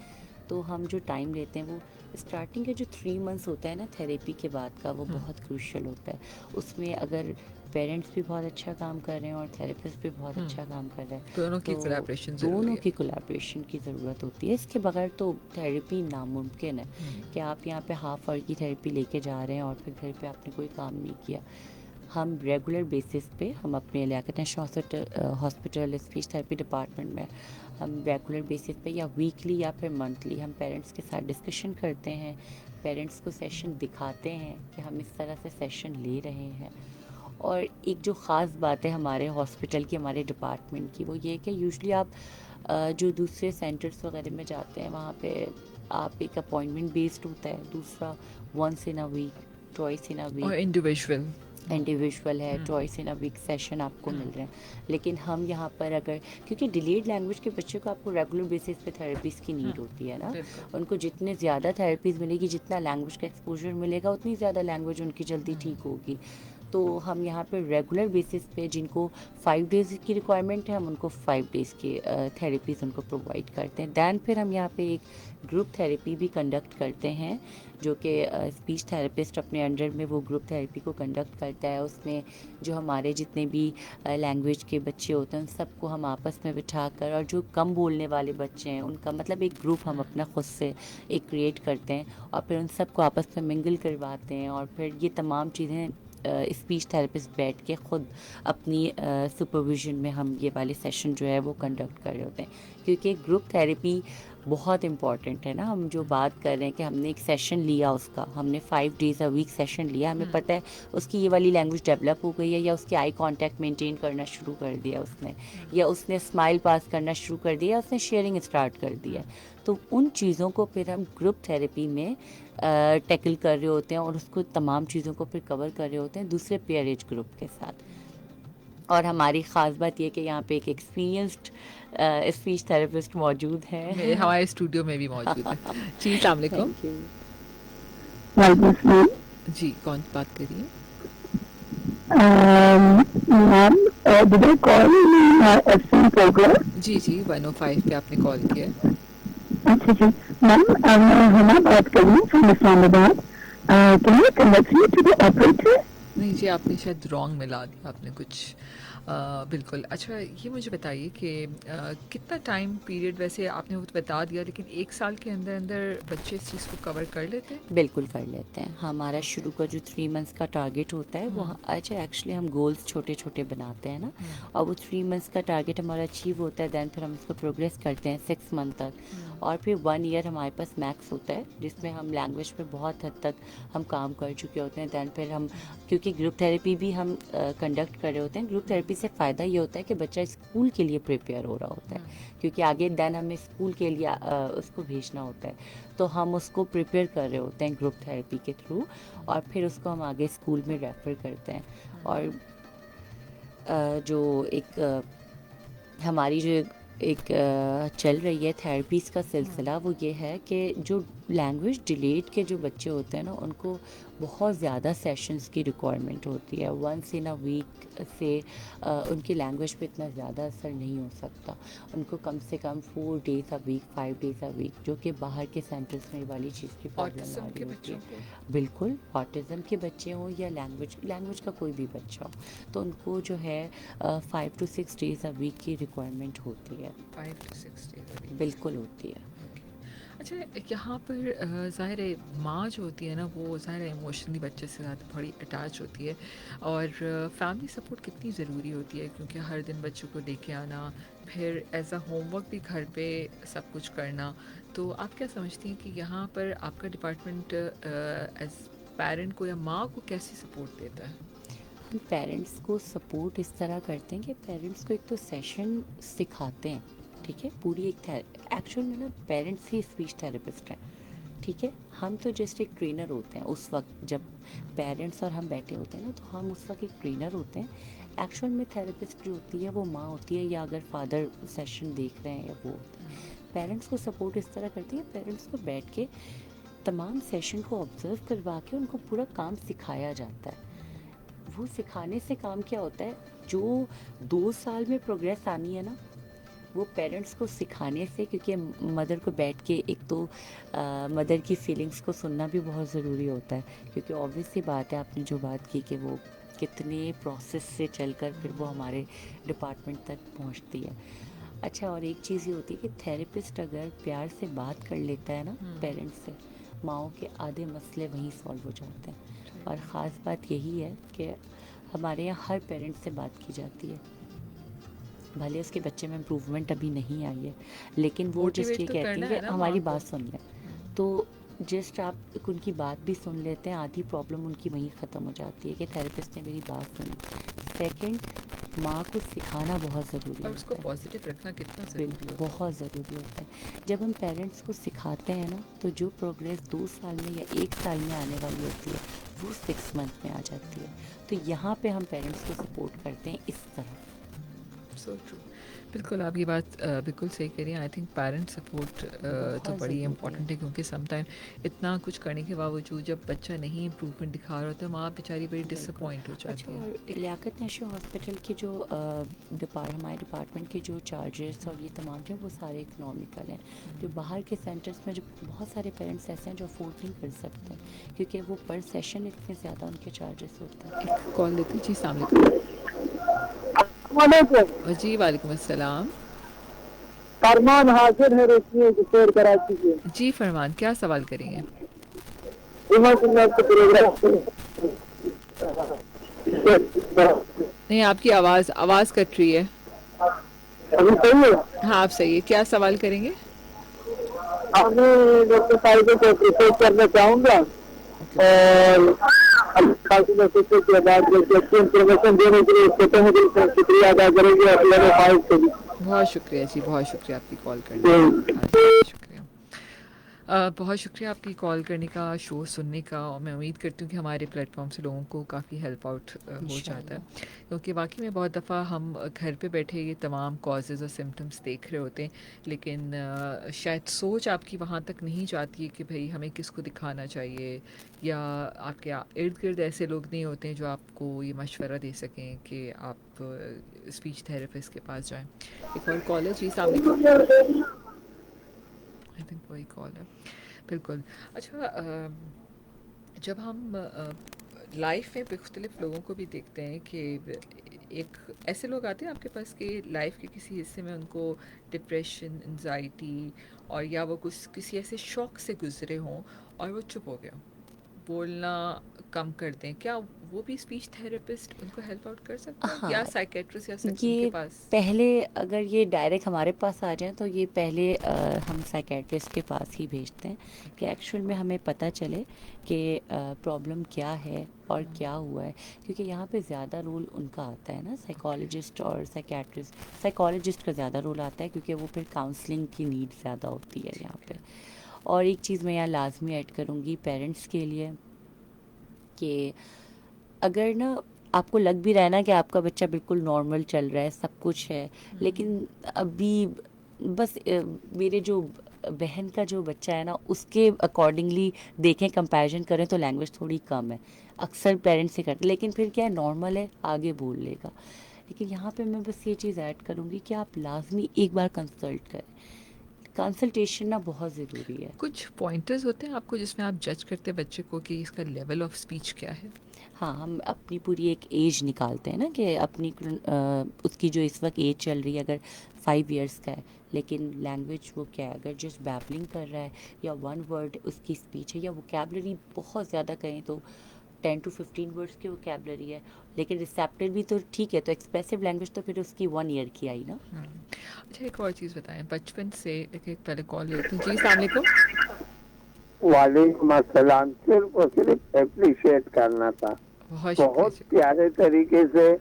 तो हम जो टाइम लेते हैं वो स्टार्टिंग के जो 3 मंथ्स होता है ना थेरेपी के बाद का, वो बहुत क्रूशियल होता है। उसमें अगर पेरेंट्स भी बहुत अच्छा काम कर रहे हैं और थेरेपिस्ट भी बहुत अच्छा काम कर रहे हैं, दोनों की कोलैबोरेशन दोनों की कोलैबोरेशन की ज़रूरत होती है। इसके बगैर तो थेरेपी नामुमकिन है कि आप यहाँ पे हाफ आवर की थेरेपी लेके जा रहे हैं और फिर घर पे आपने कोई काम नहीं किया। हम रेगुलर बेसिस पे हम अपने Liaquat national Hospital speech therapy department में हम रेगुलर बेसिस पे या वीकली या फिर मंथली हम पेरेंट्स के साथ डिस्कशन करते हैं, पेरेंट्स को सेशन दिखाते हैं कि हम इस तरह से सेशन ले रहे हैं। और एक जो ख़ास बात है हमारे हॉस्पिटल की, हमारे डिपार्टमेंट की, वो ये कि यूजुअली आप जो दूसरे सेंटर्स वगैरह में जाते हैं वहाँ पे आप एक अपॉइंटमेंट बेस्ड होता है, दूसरा once in a week, twice in a week, और इंडिविजुअल है, twice in a week session आपको मिल रहे हैं। लेकिन हम यहाँ पर अगर, क्योंकि डिलेड लैंग्वेज के बच्चों को आपको रेगुलर बेसिस पे थेरेपीज़ की नीड होती है ना, उनको जितने ज़्यादा थेरेपीज़ मिलेगी, जितना लैंग्वेज का एक्सपोजर मिलेगा, उतनी ज़्यादा लैंग्वेज उनकी जल्दी ठीक होगी। तो हम यहाँ पे रेगुलर बेसिस पे जिनको 5 डेज़ की रिक्वायरमेंट है, हम उनको 5 डेज़ की थेरेपीज़ उनको प्रोवाइड करते हैं। दैन फिर हम यहाँ पे एक ग्रुप थेरेपी भी कंडक्ट करते हैं, जो कि स्पीच थेरेपिस्ट अपने अंडर में वो ग्रुप थेरेपी को कंडक्ट करता है। उसमें जो हमारे जितने भी लैंग्वेज के बच्चे होते हैं उन सबको हम आपस में बिठा कर, और जो कम बोलने वाले बच्चे हैं उनका मतलब एक ग्रुप हम अपना खुद से एक क्रिएट करते हैं, और फिर उन सबको आपस में मिंगल करवाते हैं। और फिर ये तमाम चीज़ें स्पीच थेरेपिस्ट बैठ के ख़ुद अपनी सुपरविजन में हम ये वाले सेशन जो है वो कंडक्ट कर रहे होते हैं, क्योंकि ग्रुप थेरेपी बहुत इम्पॉर्टेंट है ना। हम जो बात कर रहे हैं कि हमने एक सेशन लिया, उसका हमने 5 डेज़ अ वीक सेशन लिया, हमें पता है उसकी ये वाली लैंग्वेज डेवलप हो गई है, या उसके आई कांटेक्ट मेंटेन करना शुरू कर दिया उसने, या उसने स्माइल पास करना शुरू कर दिया, उसने शेयरिंग स्टार्ट कर दिया। तो उन चीज़ों को फिर हम ग्रुप थेरेपी में टैकल कर रहे होते हैं, और उसको तमाम चीज़ों को फिर कवर कर रहे होते हैं दूसरे पेयर एज ग्रुप के साथ। और हमारी ख़ास बात यह कि यहाँ पे एक एक्सपीरियंस्ड स्पीच थेरेपिस्ट मौजूद है, हमारे स्टूडियो में भी मौजूद है। जी अस्सलाम वालेकुम। वालेकुम अस्सलाम। जी कौन बात करिए? Ma'am, did I call FM program? जी 105 पे आपने कॉल किया। अच्छा जी मैम, मैं हना बात कर रही हूँ from Islamabad. Can you connect me to the operator? नहीं जी, आपने शायद रॉन्ग मिला दिया आपने कुछ। बिल्कुल। अच्छा, ये मुझे बताइए कि कितना टाइम पीरियड, वैसे आपने वो तो बता दिया, लेकिन 1 साल के अंदर अंदर बच्चे इस चीज़ को कवर कर लेते हैं? बिल्कुल कर लेते हैं। हमारा शुरू का जो 3 मंथ्स का टारगेट होता है वो, अच्छा एक्चुअली हम गोल्स छोटे छोटे बनाते हैं ना, और वो 3 मंथ्स का टारगेट हमारा अचीव होता है, दैन फिर हम उसको प्रोग्रेस करते हैं 6 मंथ तक, और फिर 1 ईयर हमारे पास मैक्स होता है जिसमें हम लैंग्वेज पे बहुत हद तक हम काम कर चुके होते हैं। दैन फिर हम, क्योंकि ग्रुप थेरेपी भी हम कंडक्ट कर रहे होते हैं, ग्रुप थेरेपी थेरेपी से फ़ायदा ये होता है कि बच्चा स्कूल के लिए प्रिपेयर हो रहा होता है, क्योंकि आगे देन हमें स्कूल के लिए उसको भेजना होता है, तो हम उसको प्रिपेयर कर रहे होते हैं ग्रुप थेरेपी के थ्रू, और फिर उसको हम आगे स्कूल में रेफ़र करते हैं। और जो एक हमारी जो एक चल रही है थेरेपीज़ का सिलसिला, वो ये है कि जो लैंग्वेज डिलेड के जो बच्चे होते हैं ना, उनको बहुत ज़्यादा सेशंस की रिक्वायरमेंट होती है। वंस इन अ वीक से उनकी लैंग्वेज पे इतना ज़्यादा असर नहीं हो सकता। उनको कम से कम 4 days a week, 5 days a week, जो कि बाहर के सेंटर्स में ये वाली चीज़ की प्रॉब्लम आ ऑटिज्म रही के होती बच्चों है। को बिल्कुल, ऑटिज़म के बच्चे हों या लैंग्वेज का कोई भी बच्चा हो, तो उनको जो है 5 to 6 डेज़ अ वीक की रिक्वायरमेंट होती है। 5 to 6 days a week। बिल्कुल होती है। अच्छा, यहाँ पर ज़ाहिर है माँ जो होती है ना, वो ज़ाहिर है इमोशनली बच्चे से ज़्यादा थोड़ी अटैच होती है, और फैमिली सपोर्ट कितनी ज़रूरी होती है, क्योंकि हर दिन बच्चों को लेके आना, फिर एज अ होमवर्क भी घर पे सब कुछ करना। तो आप क्या समझती हैं कि यहाँ पर आपका डिपार्टमेंट एज पेरेंट को या माँ को कैसी सपोर्ट देता है? हम पेरेंट्स को सपोर्ट इस तरह करते हैं कि पेरेंट्स को एक तो सेशन सिखाते हैं, ठीक है, पूरी एक एक्चुअल में ना पेरेंट्स ही स्पीच थेरेपिस्ट हैं, ठीक है। हम तो जस्ट एक ट्रेनर होते हैं उस वक्त जब पेरेंट्स और हम बैठे होते हैं ना, तो हम उस वक्त एक ट्रेनर होते हैं। एक्चुअल में थेरेपिस्ट जो होती है वो माँ होती है, या अगर फादर सेशन देख रहे हैं या वो होते हैं। पेरेंट्स को सपोर्ट इस तरह करती है, पेरेंट्स को बैठ के तमाम सेशन को ऑब्जर्व करवा के उनको पूरा काम सिखाया जाता है। वो सिखाने से काम क्या होता है, जो 2 साल में प्रोग्रेस आनी है ना, वो पेरेंट्स को सिखाने से, क्योंकि मदर को बैठ के एक तो मदर की फीलिंग्स को सुनना भी बहुत ज़रूरी होता है, क्योंकि ऑब्वियस सी बात है, आपने जो बात की कि वो कितने प्रोसेस से चलकर फिर वो हमारे डिपार्टमेंट तक पहुंचती है। अच्छा, और एक चीज़ ये होती है कि थेरेपिस्ट अगर प्यार से बात कर लेता है ना पेरेंट्स से, माँओं के आधे मसले वहीं सॉल्व हो जाते हैं। और ख़ास बात यही है कि हमारे यहाँ हर पेरेंट से बात की जाती है, भले उसके बच्चे में इम्प्रूवमेंट अभी नहीं आई है, लेकिन वो जस्ट मोटिवेट ये तो कहती करना हैं कि है ना हमारी माँ को। बात सुन लें, तो जस्ट आप उनकी बात भी सुन लेते हैं, आधी प्रॉब्लम उनकी वहीं ख़त्म हो जाती है कि थेरेपिस्ट ने मेरी बात सुनी। सेकंड, माँ को सिखाना बहुत ज़रूरी और उसको होता है। पॉजिटिव रखना कितना ज़रूरी बिल्कुल, होता है। बहुत ज़रूरी होता है। जब हम पेरेंट्स को सिखाते हैं ना, तो जो प्रोग्रेस 2 साल में या 1 साल में आने वाली होती है, वो 6 मंथ में आ जाती है। तो यहाँ पे हम पेरेंट्स को सपोर्ट करते हैं इस तरह। So true. बिल्कुल, आप ये बात बिल्कुल सही कह रही हैं। आई थिंक पेरेंट सपोर्ट तो बहुत बड़ी ज़रूरी इम्पॉर्टेंट है। है, क्योंकि सम टाइम इतना कुछ करने के बावजूद जब बच्चा नहीं इम्प्रूवमेंट दिखा रहा होता है, माँ बेचारी बड़ी बिल्कुल। डिसअपॉइंट हो अच्छा, जाती है। और लियाकत नेशनल हॉस्पिटल के जो हमारे डिपार्टमेंट के जो चार्जेस और ये तमाम जो वो सारे इकनॉमिकल हैं। जो बाहर के सेंटर्स में जो बहुत सारे पेरेंट्स ऐसे हैं जो अफोर्ड नहीं कर सकते, क्योंकि वो पर सेशन इतने ज़्यादा उनके चार्जेस होते हैं। एक कॉल लेती जी, अस्सलाम वालेकुम। वालेकुम। जी वालेकुम अस्सलाम। फरमान हाजिर है, रोशनी शेयर कराची से। जी फरमान, क्या सवाल करेंगे? नहीं, आपकी आवाज़ कट रही है। अभी सही है। हाँ, आप सही है। क्या सवाल करेंगे? मैं डॉक्टर साहिब को अप्रिशिएट करना चाहूँगा, और खासी मैसेज के बाद अच्छी इंफॉर्मेशन देने के लिए छोटे मोटे शुक्रिया अदा करेंगे अपने फाइल से भी। बहुत शुक्रिया जी, बहुत शुक्रिया आपकी कॉल करने का। हाँ जी, शुक्रिया। बहुत शुक्रिया आपकी कॉल करने का, शो सुनने का, और मैं उम्मीद करती हूँ कि हमारे प्लेटफॉर्म से लोगों को काफ़ी हेल्प आउट हो जाता है, क्योंकि वाकई में बहुत दफ़ा हम घर पे बैठे ये तमाम कॉजेज़ और सिम्टम्स देख रहे होते हैं, लेकिन शायद सोच आपकी वहाँ तक नहीं जाती है कि भाई हमें किसको दिखाना चाहिए, या आपके इर्द गिर्द ऐसे लोग नहीं होते हैं जो आपको ये मशवरा दे सकें कि आप स्पीच थेरेपिस्ट के पास जाएं। एक और कॉल है जी, सामने आई थिंक वही कॉल है। बिल्कुल। अच्छा, जब हम लाइफ में मुख्तलिफ लोगों को भी देखते हैं कि एक ऐसे लोग आते हैं आपके पास कि लाइफ के किसी हिस्से में उनको डिप्रेशन, एंजाइटी, और या वो कुछ किसी ऐसे शौक से गुजरे हों और वो चुप हो गए हों, बोलना कम कर दें, क्या वो भी स्पीच थेरेपिस्ट उनको हेल्प आउट कर सकते हैं, या हाँ, साइकेट्रिस्ट या सेक्शन के ये पास? पहले अगर ये डायरेक्ट हमारे पास आ जाएं तो ये पहले हम साइकेट्रिस्ट के पास ही भेजते हैं कि एक्चुअल में हमें पता चले कि प्रॉब्लम क्या है और क्या हुआ है, क्योंकि यहाँ पे ज़्यादा रोल उनका आता है ना, साइकोलॉजिस्ट और साइकेट्रिस्ट। साइकोलॉजिस्ट का ज़्यादा रोल आता है क्योंकि वो फिर काउंसलिंग की नीड ज़्यादा होती है यहाँ पे। और एक चीज़ मैं यहाँ लाजमी ऐड करूँगी पेरेंट्स के लिए कि अगर ना आपको लग भी रहा है ना कि आपका बच्चा बिल्कुल नॉर्मल चल रहा है, सब कुछ है, लेकिन अभी बस मेरे जो बहन का जो बच्चा है ना उसके अकॉर्डिंगली देखें, कंपैरिजन करें तो लैंग्वेज थोड़ी कम है, अक्सर पेरेंट्स से करते, लेकिन फिर क्या है, नॉर्मल है, आगे बोल लेगा। लेकिन यहाँ पे मैं बस ये चीज़ ऐड करूँगी कि आप लाजमी एक बार कंसल्ट करें। कंसल्टेशन ना बहुत ज़रूरी है। कुछ पॉइंटर्स होते हैं आपको जिसमें आप जज करते हैं बच्चे को कि इसका लेवल ऑफ स्पीच क्या है? हाँ, हम अपनी पूरी एक एज निकालते हैं ना कि अपनी उसकी जो इस वक्त एज चल रही है, अगर 5 इयर्स का है लेकिन लैंग्वेज वो क्या है, अगर जस्ट बैबलिंग कर रहा है या वन वर्ड उसकी स्पीच है, या वोकेबलरी बहुत ज़्यादा कहें तो 10 to 15 वर्ड्स की वोकेबलरी है, लेकिन रिसेप्टिव भी तो ठीक है, तो एक्सप्रेसिव लैंग्वेज तो फिर उसकी 1 ईयर की आई ना। अच्छा, एक और चीज़ बताएं, बचपन से एक पहले कॉल लेते हैं। जी अस्सलाम वालेकुम। वालेकुम अस्सलाम। सिर्फ और सिर्फ एप्रिशिएट करना था, बहुत बहुत शुक्रिया। प्यारे तरीके से,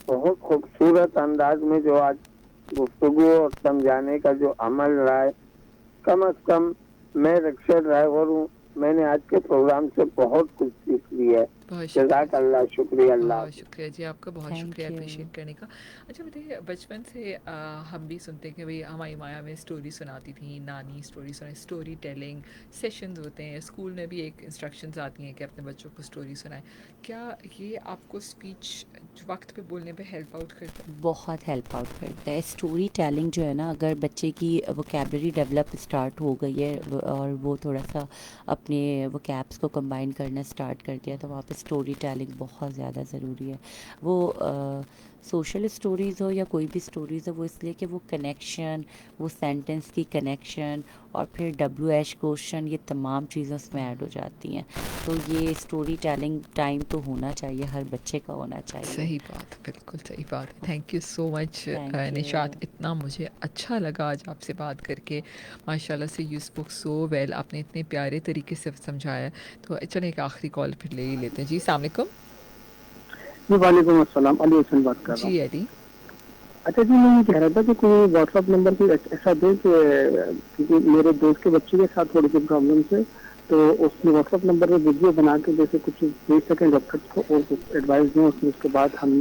बहुत खूबसूरत अंदाज में जो आज गुफ्तगू और समझाने का जो अमल रहा है। कम से कम मैं रिक्शा ड्राइवर हूँ, मैंने आज के प्रोग्राम से बहुत कुछ सीख लिया है। बहुत जज़ाक शुक्रिया। अल्लाह, शुक्रिया अल्लाह। बहुत शुक्रिया जी, आपका बहुत थैंक शुक्रिया यू। अप्रिशिएट करने का। अच्छा बताइए, बचपन से हम भी सुनते हैं कि भाई हमारी माया में स्टोरी सुनाती थी, नानी स्टोरी सुनाई, स्टोरी टेलिंग सेशंस होते हैं, स्कूल में भी एक इंस्ट्रक्शंस आती हैं कि अपने बच्चों को स्टोरी सुनाएं। क्या ये आपको स्पीच वक्त पे बोलने पे हेल्प आउट करता है? बहुत हेल्प आउट करता है स्टोरी टेलिंग जो है ना। अगर बच्चे की वोकेबलरी डेवलप स्टार्ट हो गई है और वो थोड़ा सा अपने वोकैब्स को कंबाइन करना स्टार्ट कर दिया, तो वहाँ पे स्टोरी टेलिंग बहुत ज़्यादा ज़रूरी है। वो सोशल स्टोरीज़ हो या कोई भी स्टोरीज़ हो, वो इसलिए कि वो कनेक्शन, वो सेंटेंस की कनेक्शन और फिर WH क्वेश्चन, ये तमाम चीज़ें उसमें ऐड हो जाती हैं। तो ये स्टोरी टेलिंग टाइम तो होना चाहिए, हर बच्चे का होना चाहिए। सही बात, बिल्कुल सही बात है। Thank you so much Thank you. Nishat, इतना मुझे अच्छा लगा आज आपसे बात करके। माशाल्लाह से यू स्पोक सो वेल, आपने इतने प्यारे तरीके से समझाया। तो चलिए एक आखिरी कॉल फिर ले ही लेते हैं। जी अस्सलाम वालेकुम। जी वालेकुम अस्सलाम, अली हसन बात कर रहा हूँ। जी अली। अच्छा जी, मैं ये कह रहा था कि कोई व्हाट्सएप नंबर कोई ऐसा दे कि, क्योंकि मेरे दोस्त के बच्चे के साथ थोड़ी सी प्रॉब्लम है, तो उसने व्हाट्सएप नंबर पे वीडियो बना के जैसे कुछ भेज सकें डॉक्टर को और कुछ एडवाइस दें, उसके बाद हम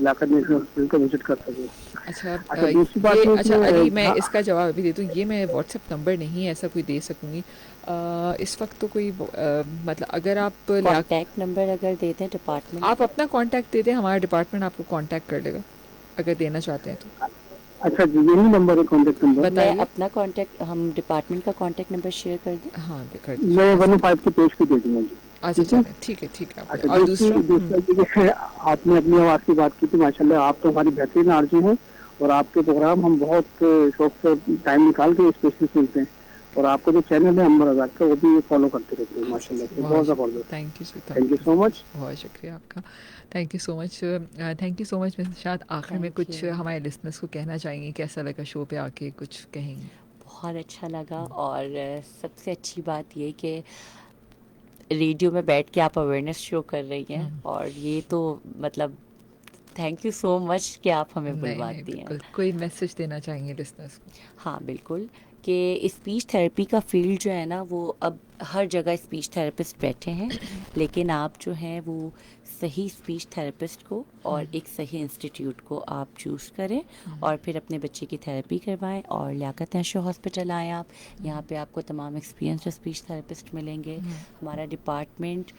लाकर नेशनल हॉस्पिटल का विजिट कर सकें। अच्छा, अच्छा, दूसरी बात ये है अच्छा इसमें, अली, मैं हाँ। इसका जवाब अभी दे दूँ। ये मैं व्हाट्सएप नंबर नहीं ऐसा कोई दे सकूँगी इस वक्त। तो कोई मतलब अगर आप कॉन्टैक्ट नंबर अगर देते हैं डिपार्टमेंट, आप अपना कांटेक्ट दे दें, हमारा डिपार्टमेंट आपको कांटेक्ट कर लेगा अगर देना चाहते हैं तो। अच्छा जी, यही नंबर है कॉन्टेक्ट नंबर। मैं बताइए। अपना कांटेक्ट, हम डिपार्टमेंट का कांटेक्ट नंबर शेयर कर दें। हाँ कर दीजिए। मैं 105 के पेज पे दे दूंगा जी। अच्छा ठीक है? चलें, ठीक है ठीक है। आपने अच्छा, और दूसरा दूसरा चीज़ है, आपने अपनी आवाज़ की बात की थी, माशाल्लाह आप तो हमारी बेहतरीन आरजी हैं, और आपके प्रोग्राम हम बहुत शौक से टाइम निकाल के स्पेशली सुनते हैं, और आपका जो चैनल है अम्बर आज़ाद का, वो भी फॉलो करते रहते हैं माशाल्लाह से, बहुत ज़बरदस्त। Thank you thank you so much. बहुत शुक्रिया आपका। Thank you so much, thank you so much. Miss शायद आखिर में Thank कुछ you. हमारे लिसनर्स को कहना चाहेंगे, कैसा लगा शो पे आके, कुछ कहेंगे? बहुत अच्छा लगा, और सबसे अच्छी बात ये कि रेडियो में बैठ के आप अवेयरनेस शो कर रही हैं, और ये तो मतलब थैंक यू सो मच कि आप हमें नहीं बुलवाती हैं। बिल्कुल। कोई मैसेज देना चाहेंगे लिसनर्स को? हाँ बिल्कुल, कि स्पीच थेरेपी का फील्ड जो है ना, वो अब हर जगह स्पीच थेरेपिस्ट बैठे हैं, लेकिन आप जो हैं वो सही स्पीच थेरेपिस्ट को और एक सही इंस्टीट्यूट को आप चूज़ करें, और फिर अपने बच्चे की थेरेपी करवाएं, और लियाकत नेशनल हॉस्पिटल आएँ आप। यहाँ पे आपको तमाम एक्सपीरियंस स्पीच थेरेपिस्ट मिलेंगे। हमारा डिपार्टमेंट,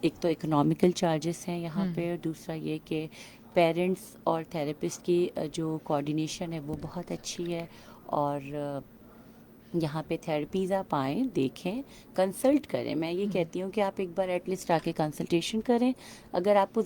एक तो इकोनॉमिकल चार्जेस हैं यहाँ पे, दूसरा ये कि पेरेंट्स और थेरेपिस्ट की जो कोऑर्डिनेशन है वो बहुत अच्छी है, और यहाँ पे थेरेपीज़ आप आएँ, देखें, कंसल्ट करें। मैं ये कहती हूँ कि आप एक बार एटलीस्ट आके कंसल्टेशन करें। अगर आपको